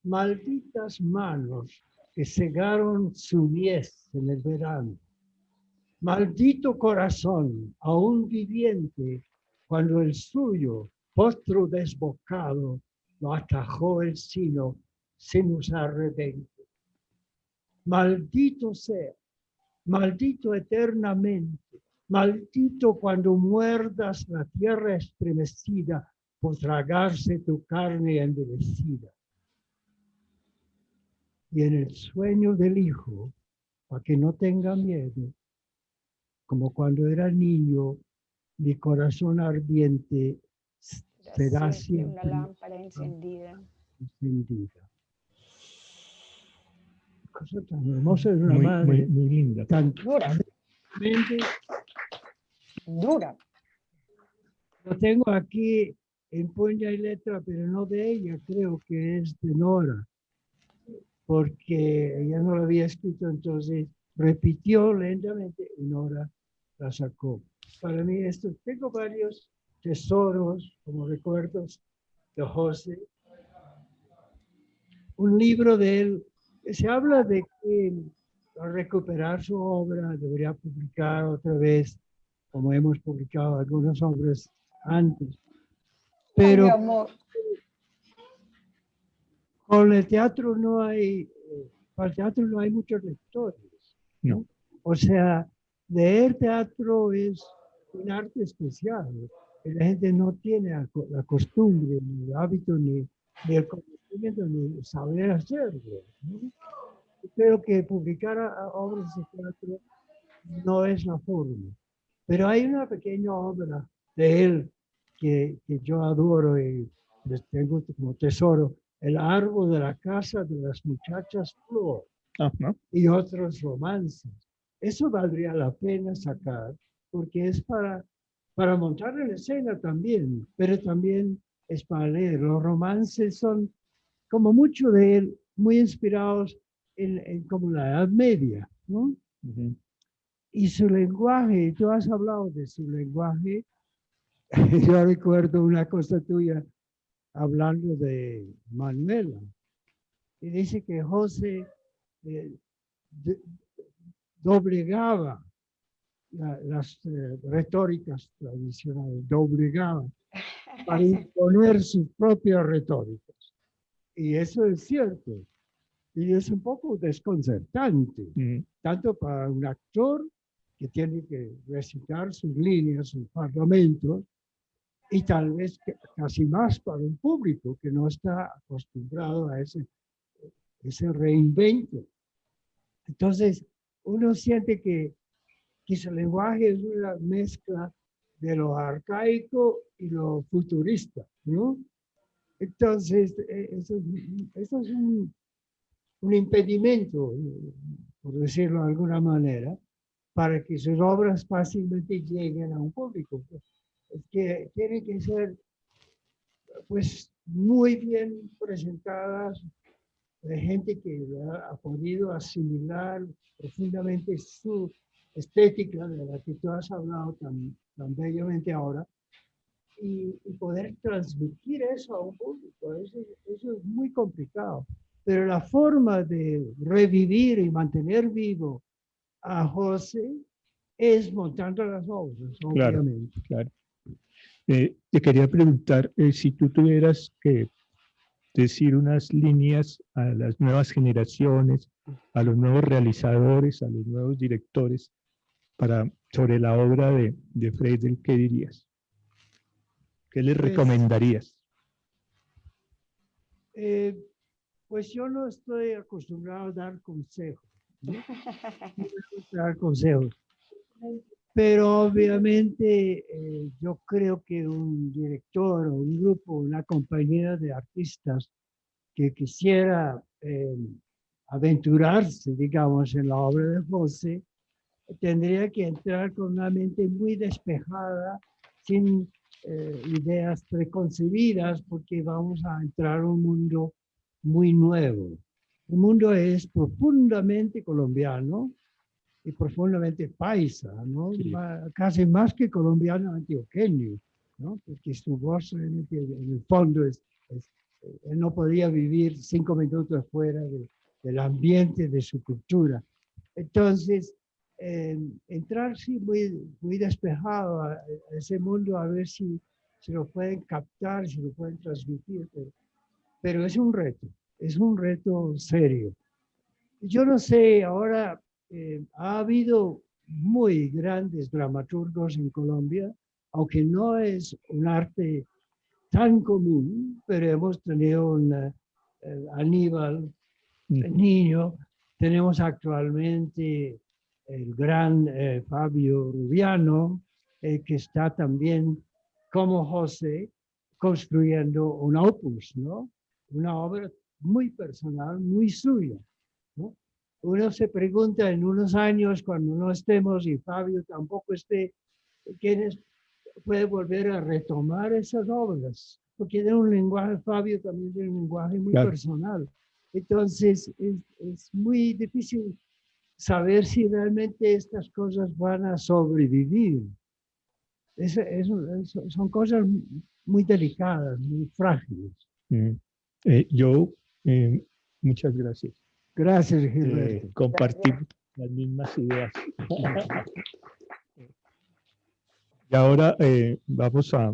Malditas manos que cegaron su mies en el verano. Maldito corazón, aún viviente, cuando el suyo, potro desbocado, lo atajó el sino sin usar redente. Maldito sea, maldito eternamente, maldito cuando muerdas la tierra estremecida por tragarse tu carne endurecida. y en el sueño del hijo, para que no tenga miedo, como cuando era niño, mi corazón ardiente será siempre una lámpara encendida. Cosa tan hermosa de una Muy, madre, muy linda. tan Dura. Dura. Lo tengo aquí en puño y letra, pero no de ella, creo que es de Nora, porque ella no lo había escrito, entonces repitió lentamente y Nora la sacó. Para mí, tengo varios tesoros como recuerdos de José. Un libro de él, se habla de que al recuperar su obra debería publicar otra vez, como hemos publicado algunas obras antes. Pero Ay, mi amor. con el teatro para el teatro no hay muchos lectores. No. O sea, leer teatro es un arte especial. La gente no tiene la costumbre, ni el hábito, ni el conocimiento, ni saber hacerlo, ¿no? Creo que publicar obras de teatro no es la forma. Pero hay una pequeña obra de él que yo adoro y les tengo como tesoro, El árbol de la casa de las muchachas Flor y otros romances. Eso valdría la pena sacar porque es para montar en escena también, pero también es para leer. Los romances son, como mucho de él, muy inspirados en como la Edad Media, ¿no? Y su lenguaje, tú has hablado de su lenguaje. Yo recuerdo una cosa tuya hablando de Manuela. Y dice que José doblegaba las retóricas tradicionales, doblegaba para imponer sus propias retóricas. Y eso es cierto. Y es un poco desconcertante, tanto para un actor que tiene que recitar sus líneas, sus parlamentos, y tal vez casi más para un público que no está acostumbrado a ese reinvento. Entonces, uno siente que su lenguaje es una mezcla de lo arcaico y lo futurista, ¿no? Entonces, eso es un impedimento, por decirlo de alguna manera, para que sus obras fácilmente lleguen a un público. Es que tienen que ser, pues, muy bien presentadas de gente que ha podido asimilar profundamente su estética, de la que tú has hablado tan bellamente ahora, y poder transmitir eso a un público. Eso es muy complicado. Pero la forma de revivir y mantener vivo a José es montando las obras, obviamente. Claro. Te quería preguntar si tú tuvieras que decir unas líneas a las nuevas generaciones, a los nuevos realizadores, a los nuevos directores, sobre la obra de Freidel, ¿qué dirías? ¿Qué les recomendarías? Pues yo no estoy acostumbrado a dar consejos, ¿no? No me gusta dar consejos. Pero obviamente yo creo que un director o un grupo, una compañía de artistas que quisiera aventurarse, digamos, en la obra de José, tendría que entrar con una mente muy despejada, sin ideas preconcebidas, porque vamos a entrar a un mundo muy nuevo. El mundo es profundamente colombiano y profundamente paisa, ¿no? Sí. Casi más que colombiano, antioqueño, ¿no? Porque su voz en el fondo él no podía vivir 5 minutos fuera del ambiente de su cultura. Entonces, entrar sí, muy despejado a ese mundo, a ver si lo pueden captar, si lo pueden transmitir, pero es un reto serio. Yo no sé, ahora ha habido muy grandes dramaturgos en Colombia, aunque no es un arte tan común, pero hemos tenido Aníbal, niño. Tenemos actualmente el gran Fabio Rubiano, que está también como José construyendo un opus, ¿no? Una obra muy personal, muy suya, ¿no? Uno se pregunta en unos años, cuando no estemos y Fabio tampoco esté, ¿quién puede volver a retomar esas obras? Porque tiene un lenguaje, Fabio también tiene un lenguaje muy personal. Entonces, es muy difícil saber si realmente estas cosas van a sobrevivir. Son cosas muy delicadas, muy frágiles. Muchas gracias. Gracias, Gilberto. Compartimos las mismas ideas. Y ahora vamos a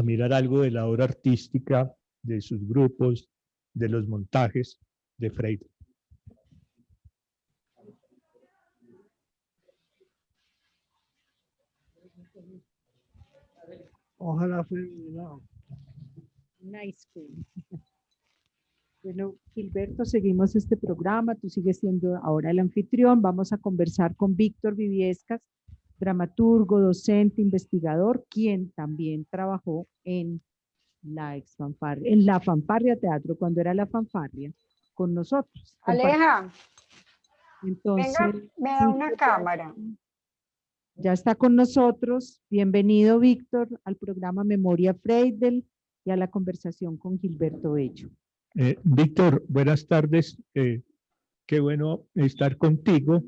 mirar algo de la obra artística, de sus grupos, de los montajes de Freire. Ojalá fuera no. Nice. Bueno, Gilberto, seguimos este programa. Tú sigues siendo ahora el anfitrión. Vamos a conversar con Víctor Viviescas, dramaturgo, docente, investigador, quien también trabajó en la Fanfarria Teatro, cuando era la Fanfarria, con nosotros. Aleja, entonces, venga, me da una cámara. Ya está con nosotros. Bienvenido, Víctor, al programa Memoria Freidel y a la conversación con Gilberto Bello. Víctor, buenas tardes. Qué bueno estar contigo.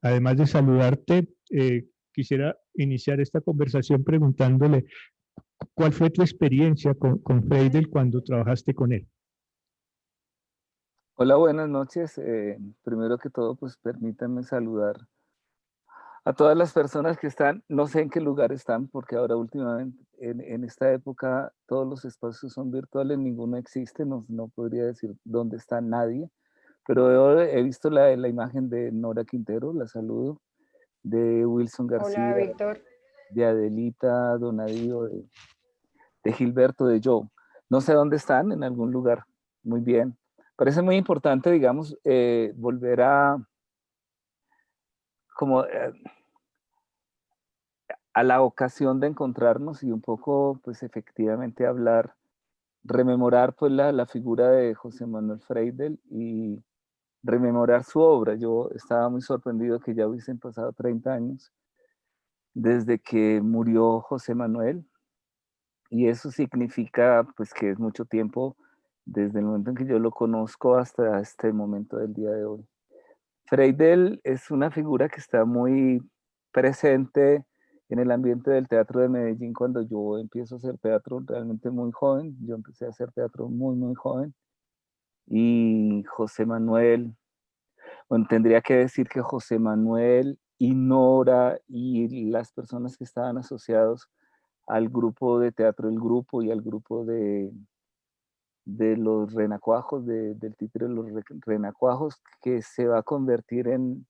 Además de saludarte, quisiera iniciar esta conversación preguntándole cuál fue tu experiencia con Freidel cuando trabajaste con él. Hola, buenas noches. Primero que todo, pues permítanme saludar a todas las personas que están, no sé en qué lugar están, porque ahora últimamente, en esta época, todos los espacios son virtuales, ninguno existe, no podría decir dónde está nadie, pero he visto la imagen de Nora Quintero, la saludo, de Wilson García, Hola, Víctor. de Adelita Donadío, de Gilberto, de Joe. No sé dónde están, en algún lugar. Muy bien. Parece muy importante, digamos, volver a la ocasión de encontrarnos y un poco, pues efectivamente hablar, rememorar pues la figura de José Manuel Freidel y rememorar su obra. Yo estaba muy sorprendido que ya hubiesen pasado 30 años desde que murió José Manuel, y eso significa pues que es mucho tiempo desde el momento en que yo lo conozco hasta este momento del día de hoy. Freidel es una figura que está muy presente en el ambiente del teatro de Medellín cuando yo empiezo a hacer teatro realmente muy joven. Yo empecé a hacer teatro muy, muy joven. Y José Manuel, bueno, tendría que decir que José Manuel y Nora y las personas que estaban asociados al grupo de teatro El Grupo y al grupo de los renacuajos, del títere de los renacuajos, que se va a convertir en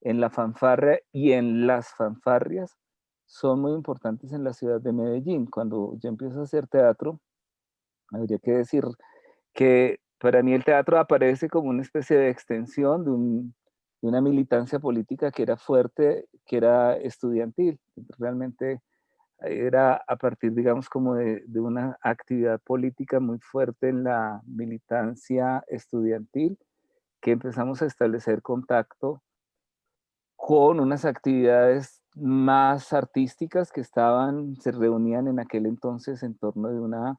la fanfarria y en las fanfarrias, son muy importantes en la ciudad de Medellín. Cuando yo empiezo a hacer teatro, habría que decir que para mí el teatro aparece como una especie de extensión de una militancia política que era fuerte, que era estudiantil. Realmente era a partir, digamos, como de una actividad política muy fuerte en la militancia estudiantil que empezamos a establecer contacto con unas actividades más artísticas que se reunían en aquel entonces en torno de una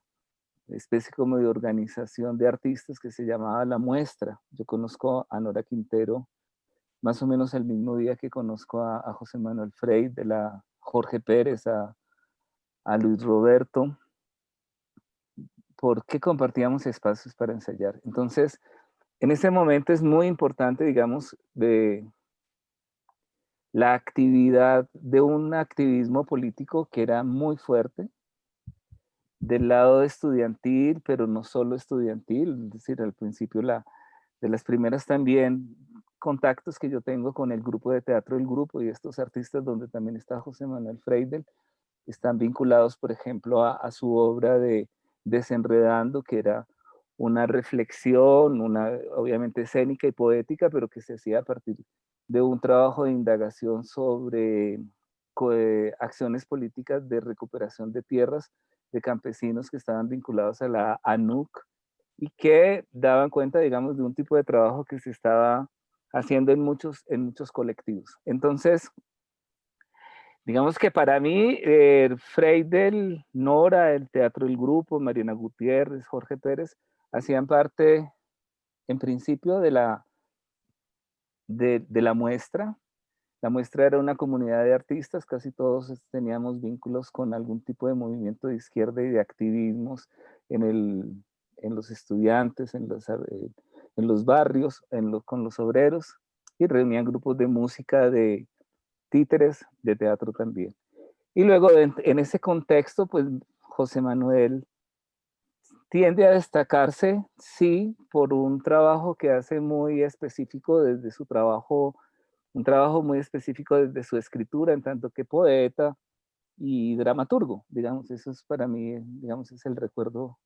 especie como de organización de artistas que se llamaba La Muestra. Yo conozco a Nora Quintero más o menos el mismo día que conozco a José Manuel Freire, a Jorge Pérez, a Luis Roberto, porque compartíamos espacios para ensayar. Entonces, en ese momento es muy importante, digamos, de la actividad de un activismo político que era muy fuerte, del lado estudiantil, pero no solo estudiantil, es decir, al principio de las primeras también contactos que yo tengo con el grupo de teatro El Grupo y estos artistas donde también está José Manuel Freidel, están vinculados, por ejemplo, a su obra de Desenredando, que era una reflexión, obviamente escénica y poética, pero que se hacía a partir de un trabajo de indagación sobre acciones políticas de recuperación de tierras de campesinos que estaban vinculados a la ANUC y que daban cuenta, digamos, de un tipo de trabajo que se estaba haciendo en muchos colectivos. Entonces, digamos que para mí, Freidel, Nora, el Teatro del Grupo, Mariana Gutiérrez, Jorge Pérez, hacían parte, en principio, de la muestra. La muestra era una comunidad de artistas, casi todos teníamos vínculos con algún tipo de movimiento de izquierda y de activismos en los estudiantes, en los barrios, con los obreros, y reunían grupos de música, de títeres, de teatro también. Y luego en ese contexto, pues José Manuel tiende a destacarse, sí, por un trabajo que hace muy específico desde su trabajo, un trabajo muy específico desde su escritura, en tanto que poeta y dramaturgo, digamos, eso es para mí, digamos, es el recuerdo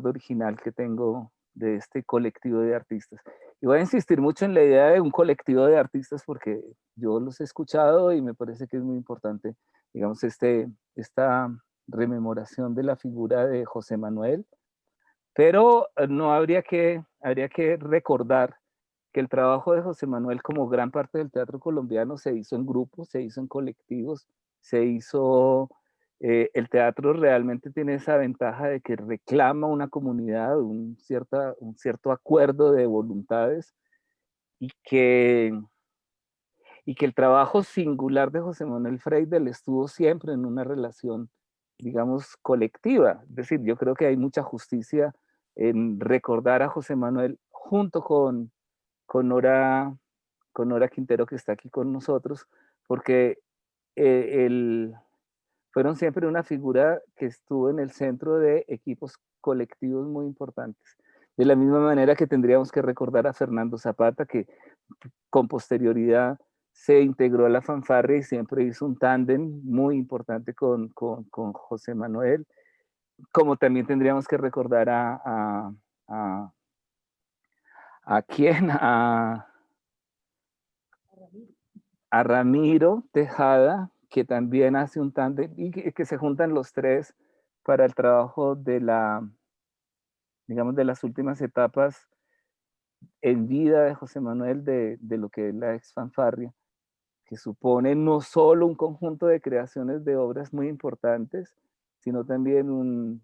original que tengo de este colectivo de artistas. Y voy a insistir mucho en la idea de un colectivo de artistas porque yo los he escuchado y me parece que es muy importante, digamos, esta rememoración de la figura de José Manuel, pero no habría que recordar que el trabajo de José Manuel, como gran parte del teatro colombiano, se hizo en grupos, se hizo en colectivos, se hizo... el teatro realmente tiene esa ventaja de que reclama una comunidad, un cierto acuerdo de voluntades y que el trabajo singular de José Manuel Freidel estuvo siempre en una relación, digamos, colectiva. Es decir, yo creo que hay mucha justicia en recordar a José Manuel junto con Nora Quintero, que está aquí con nosotros, porque fueron siempre una figura que estuvo en el centro de equipos colectivos muy importantes. De la misma manera que tendríamos que recordar a Fernando Zapata, que con posterioridad se integró a la fanfarria y siempre hizo un tándem muy importante con José Manuel, como también tendríamos que recordar a quién, a Ramiro Tejada, que también hace un tándem y que se juntan los tres para el trabajo de digamos, de las últimas etapas en vida de José Manuel de lo que es la ex fanfarria, que supone no solo un conjunto de creaciones de obras muy importantes, sino también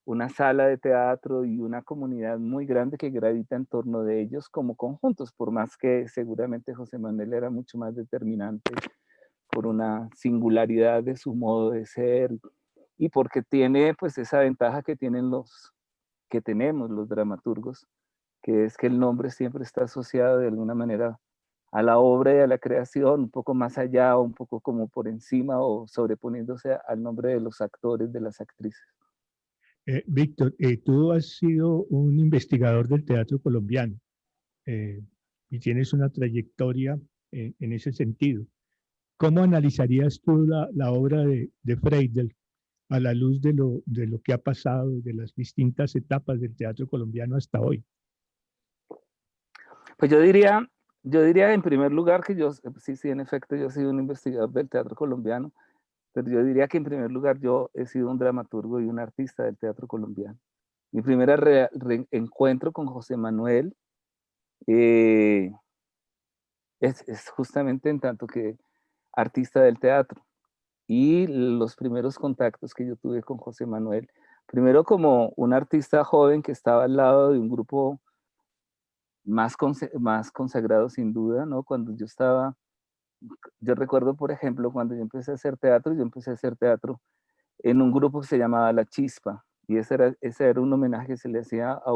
una sala de teatro y una comunidad muy grande que gravita en torno de ellos como conjuntos, por más que seguramente José Manuel era mucho más determinante por una singularidad de su modo de ser y porque tiene pues esa ventaja que tenemos los dramaturgos, que es que el nombre siempre está asociado de alguna manera a la obra y a la creación, un poco más allá, un poco como por encima o sobreponiéndose al nombre de los actores, de las actrices. Víctor, tú has sido un investigador del teatro colombiano y tienes una trayectoria en ese sentido. ¿Cómo analizarías tú la obra de Freidel a la luz de lo que ha pasado, de las distintas etapas del teatro colombiano hasta hoy? Pues yo diría en primer lugar que sí, en efecto, yo he sido un investigador del teatro colombiano, pero yo diría que en primer lugar yo he sido un dramaturgo y un artista del teatro colombiano. Mi primer encuentro con José Manuel es justamente en tanto que artista del teatro. Y los primeros contactos que yo tuve con José Manuel, primero como un artista joven que estaba al lado de un grupo más consagrado sin duda, ¿no? Cuando yo recuerdo, por ejemplo, cuando yo empecé a hacer teatro en un grupo que se llamaba La Chispa, y ese era un homenaje que se le hacía a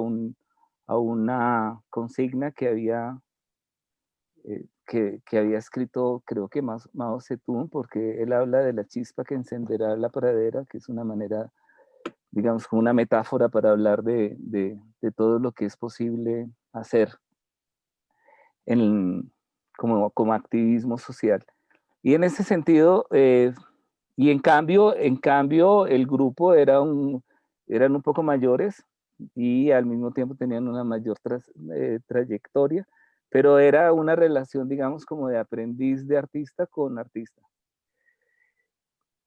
una consigna que había escrito, creo que Mao Zedong, porque él habla de la chispa que encenderá la pradera, que es una manera, digamos, una metáfora para hablar de todo lo que es posible hacer como activismo social. Y en ese sentido, y en cambio el grupo era eran un poco mayores y al mismo tiempo tenían una mayor trayectoria, pero era una relación, digamos, como de aprendiz de artista con artista.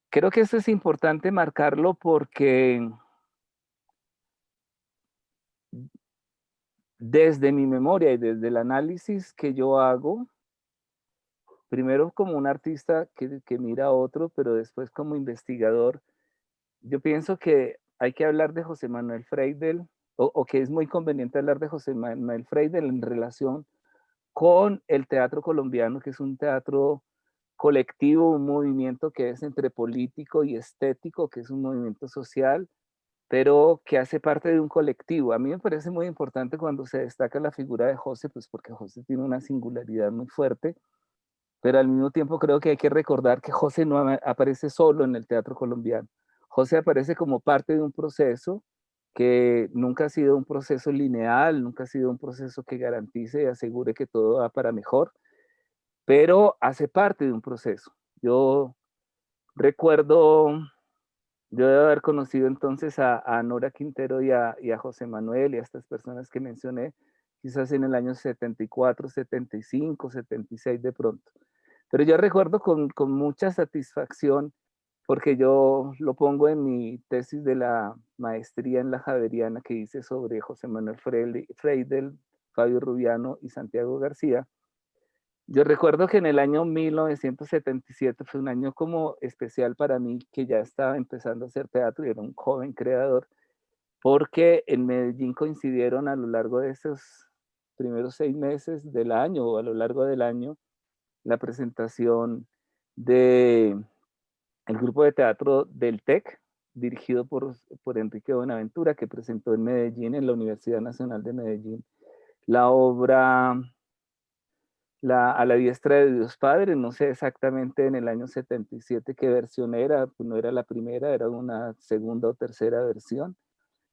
Creo que esto es importante marcarlo porque desde mi memoria y desde el análisis que yo hago, primero como un artista que mira a otro, pero después como investigador, yo pienso que hay que hablar de José Manuel Freidel, o que es muy conveniente hablar de José Manuel Freidel en relación con el teatro colombiano, que es un teatro colectivo, un movimiento que es entre político y estético, que es un movimiento social, pero que hace parte de un colectivo. A mí me parece muy importante cuando se destaca la figura de José, pues porque José tiene una singularidad muy fuerte, pero al mismo tiempo creo que hay que recordar que José no aparece solo en el teatro colombiano. José aparece como parte de un proceso que nunca ha sido un proceso lineal, nunca ha sido un proceso que garantice y asegure que todo va para mejor, pero hace parte de un proceso. Yo recuerdo, yo debo haber conocido entonces a Nora Quintero y a José Manuel y a estas personas que mencioné, quizás en el año 74, 75, 76 de pronto. Pero yo recuerdo con mucha satisfacción, porque yo lo pongo en mi tesis de la maestría en la Javeriana que hice sobre José Manuel Freidel, Fabio Rubiano y Santiago García. Yo recuerdo que en el año 1977 fue un año como especial para mí, que ya estaba empezando a hacer teatro y era un joven creador, porque en Medellín coincidieron a lo largo de esos primeros 6 meses del año o a lo largo del año la presentación de el grupo de teatro del TEC, dirigido por Enrique Buenaventura, que presentó en Medellín, en la Universidad Nacional de Medellín, la obra A la diestra de Dios Padre. No sé exactamente en el año 77 qué versión era, pues no era la primera, era una segunda o tercera versión.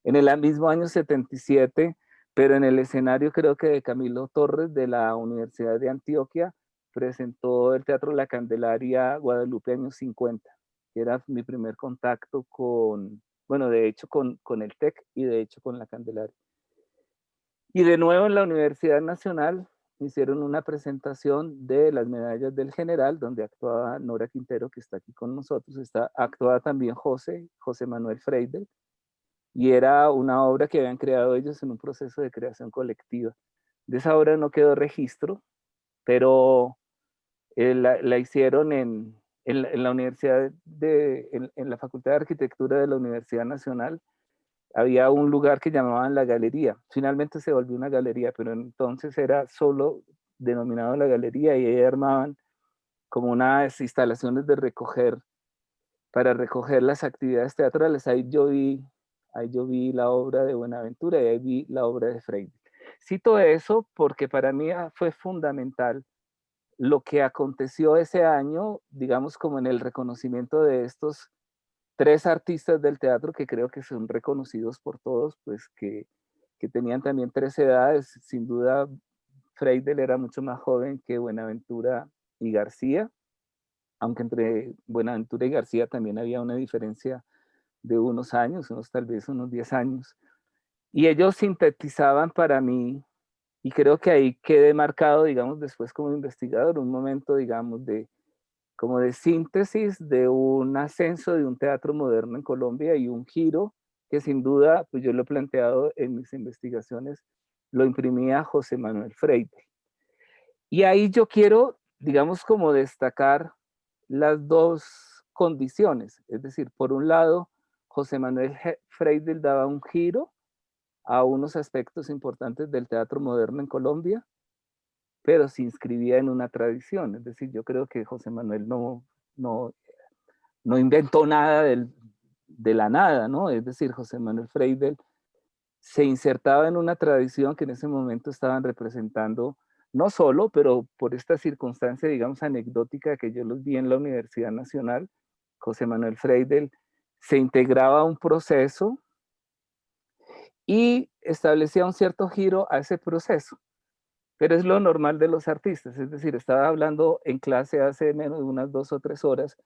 En el mismo año 77, pero en el escenario creo que de Camilo Torres de la Universidad de Antioquia, presentó el Teatro La Candelaria Guadalupe años 50, que era mi primer contacto con, bueno, de hecho con el TEC y de hecho con La Candelaria. Y de nuevo en la Universidad Nacional hicieron una presentación de las medallas del general, donde actuaba Nora Quintero, que está aquí con nosotros, actuaba también José Manuel Freidel, y era una obra que habían creado ellos en un proceso de creación colectiva. De esa obra no quedó registro, pero la hicieron en la Universidad en la Facultad de Arquitectura de la Universidad Nacional. Había un lugar que llamaban la galería. Finalmente se volvió una galería, pero entonces era solo denominado la galería y ahí armaban como unas instalaciones de para recoger las actividades teatrales. Ahí yo vi la obra de Buenaventura y ahí vi la obra de Freidel. Cito eso porque para mí fue fundamental lo que aconteció ese año, digamos como en el reconocimiento de estos 3 artistas del teatro que creo que son reconocidos por todos, pues que tenían también 3 edades. Sin duda, Freidel era mucho más joven que Buenaventura y García, aunque entre Buenaventura y García también había una diferencia de unos años, tal vez unos 10 años. Y ellos sintetizaban para mí, y creo que ahí quedé marcado, digamos, después como investigador, un momento, digamos, como de síntesis de un ascenso de un teatro moderno en Colombia y un giro que sin duda, pues yo lo he planteado en mis investigaciones, lo imprimía José Manuel Freidel. Y ahí yo quiero, digamos, como destacar las 2 condiciones, es decir, por un lado, José Manuel Freidel daba un giro a unos aspectos importantes del teatro moderno en Colombia, pero se inscribía en una tradición. Es decir, yo creo que José Manuel no inventó nada de la nada, ¿no? Es decir, José Manuel Freidel se insertaba en una tradición que en ese momento estaban representando, no solo, pero por esta circunstancia, digamos, anecdótica que yo los vi en la Universidad Nacional, José Manuel Freidel se integraba a un proceso y establecía un cierto giro a ese proceso. Pero es lo normal de los artistas, es decir, estaba hablando en clase hace menos de unas 2 o 3 horas,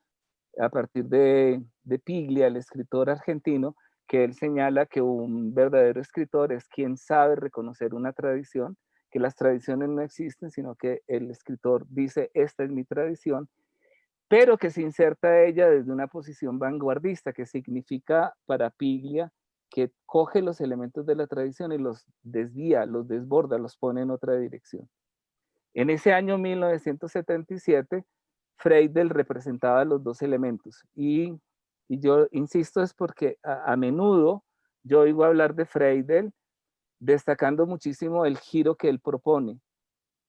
a partir de Piglia, el escritor argentino, que él señala que un verdadero escritor es quien sabe reconocer una tradición, que las tradiciones no existen, sino que el escritor dice, esta es mi tradición, pero que se inserta ella desde una posición vanguardista, que significa para Piglia que coge los elementos de la tradición y los desvía, los desborda, los pone en otra dirección. En ese año 1977, Freidel representaba los dos elementos y yo insisto es porque a menudo yo oigo hablar de Freidel destacando muchísimo el giro que él propone,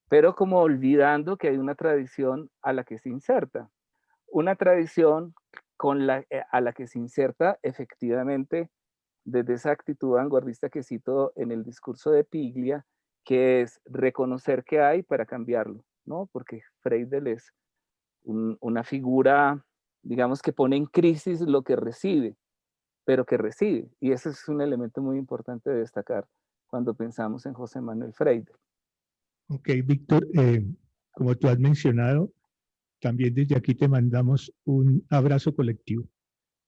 pero como olvidando que hay una tradición a la que se inserta. Una tradición a la que se inserta efectivamente desde esa actitud vanguardista que cito en el discurso de Piglia, que es reconocer que hay para cambiarlo, ¿no? Porque Freidel es una figura, digamos, que pone en crisis lo que recibe, pero que recibe. Y ese es un elemento muy importante de destacar cuando pensamos en José Manuel Freidel. Ok, Víctor, como tú has mencionado, también desde aquí te mandamos un abrazo colectivo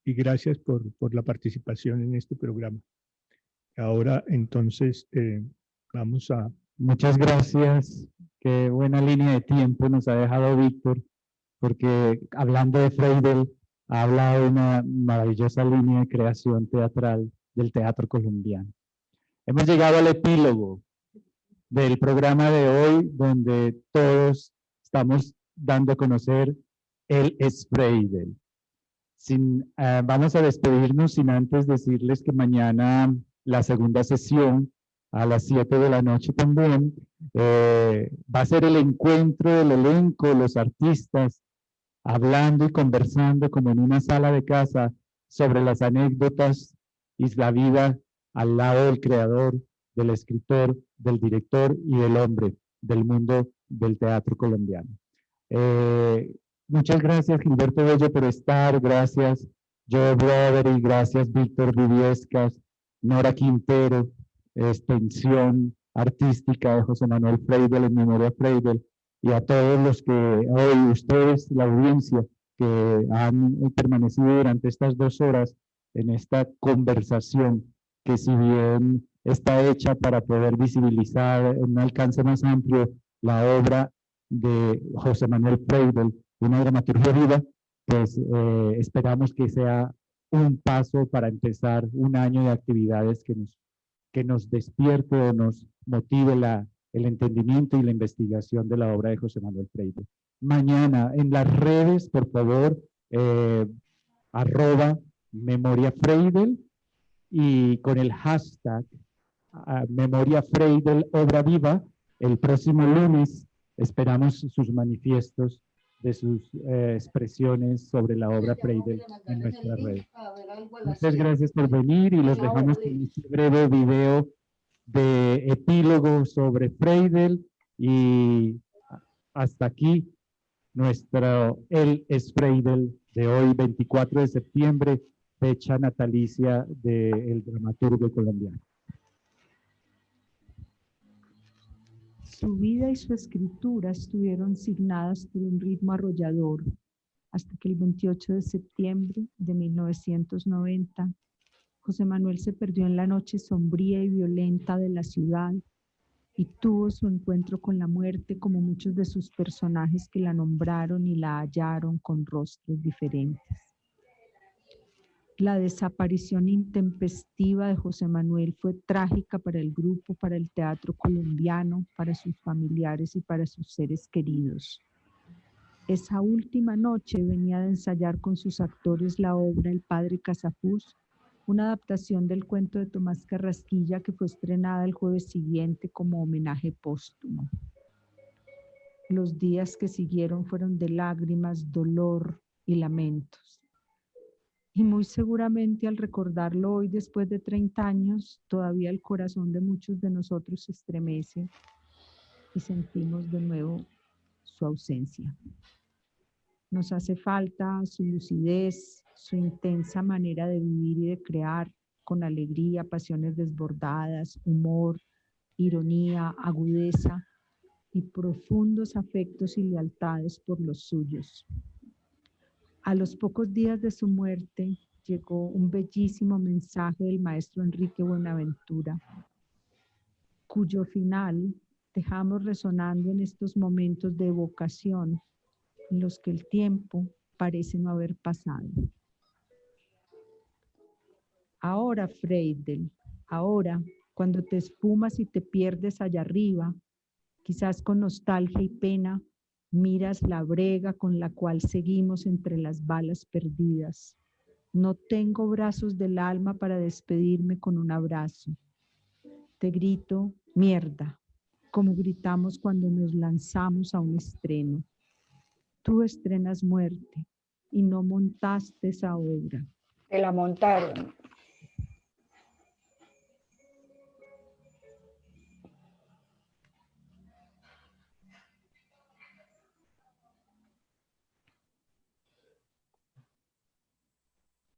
y gracias por la participación en este programa. Ahora, entonces, vamos a... Muchas gracias. Qué buena línea de tiempo nos ha dejado Víctor, porque hablando de Freidel, ha hablado de una maravillosa línea de creación teatral del teatro colombiano. Hemos llegado al epílogo del programa de hoy, donde todos estamos dando a conocer él es Freidel. Vamos a despedirnos sin antes decirles que mañana la segunda sesión a las 7 de la noche también va a ser el encuentro del elenco, los artistas, hablando y conversando como en una sala de casa sobre las anécdotas y la vida al lado del creador, del escritor, del director y del hombre del mundo del teatro colombiano. Muchas gracias, Gilberto Bello, por estar. Gracias, Joe Broderick. Gracias, Víctor Viviescas, Nora Quintero, extensión artística de José Manuel Freidel en memoria de Freidel, y a todos los que hoy, ustedes, la audiencia, que han permanecido durante estas 2 horas en esta conversación, que si bien está hecha para poder visibilizar en un alcance más amplio la obra de José Manuel Freidel, una dramaturgia viva, pues esperamos que sea un paso para empezar un año de actividades que nos despierte o nos motive el entendimiento y la investigación de la obra de José Manuel Freidel. Mañana en las redes, por favor, @Memoria Freidel y con el hashtag Memoria Freidel Obra Viva. El próximo lunes esperamos sus manifiestos de sus expresiones sobre la obra Freidel en nuestra red. Muchas gracias por venir y los dejamos con este breve video de epílogo sobre Freidel y hasta aquí nuestro Él es Freidel de hoy, 24 de septiembre, fecha natalicia del dramaturgo colombiano. Su vida y su escritura estuvieron signadas por un ritmo arrollador hasta que el 28 de septiembre de 1990, José Manuel se perdió en la noche sombría y violenta de la ciudad y tuvo su encuentro con la muerte como muchos de sus personajes que la nombraron y la hallaron con rostros diferentes. La desaparición intempestiva de José Manuel fue trágica para el grupo, para el teatro colombiano, para sus familiares y para sus seres queridos. Esa última noche venía de ensayar con sus actores la obra El Padre Casafús, una adaptación del cuento de Tomás Carrasquilla que fue estrenada el jueves siguiente como homenaje póstumo. Los días que siguieron fueron de lágrimas, dolor y lamentos. Y muy seguramente al recordarlo hoy después de 30 años, todavía el corazón de muchos de nosotros se estremece y sentimos de nuevo su ausencia. Nos hace falta su lucidez, su intensa manera de vivir y de crear con alegría, pasiones desbordadas, humor, ironía, agudeza y profundos afectos y lealtades por los suyos. A los pocos días de su muerte, llegó un bellísimo mensaje del maestro Enrique Buenaventura, cuyo final dejamos resonando en estos momentos de evocación en los que el tiempo parece no haber pasado. Ahora, Freidel, ahora, cuando te esfumas y te pierdes allá arriba, quizás con nostalgia y pena, miras la brega con la cual seguimos entre las balas perdidas. No tengo brazos del alma para despedirme con un abrazo. Te grito, mierda, como gritamos cuando nos lanzamos a un estreno. Tú estrenas muerte y no montaste esa obra. Te la montaron.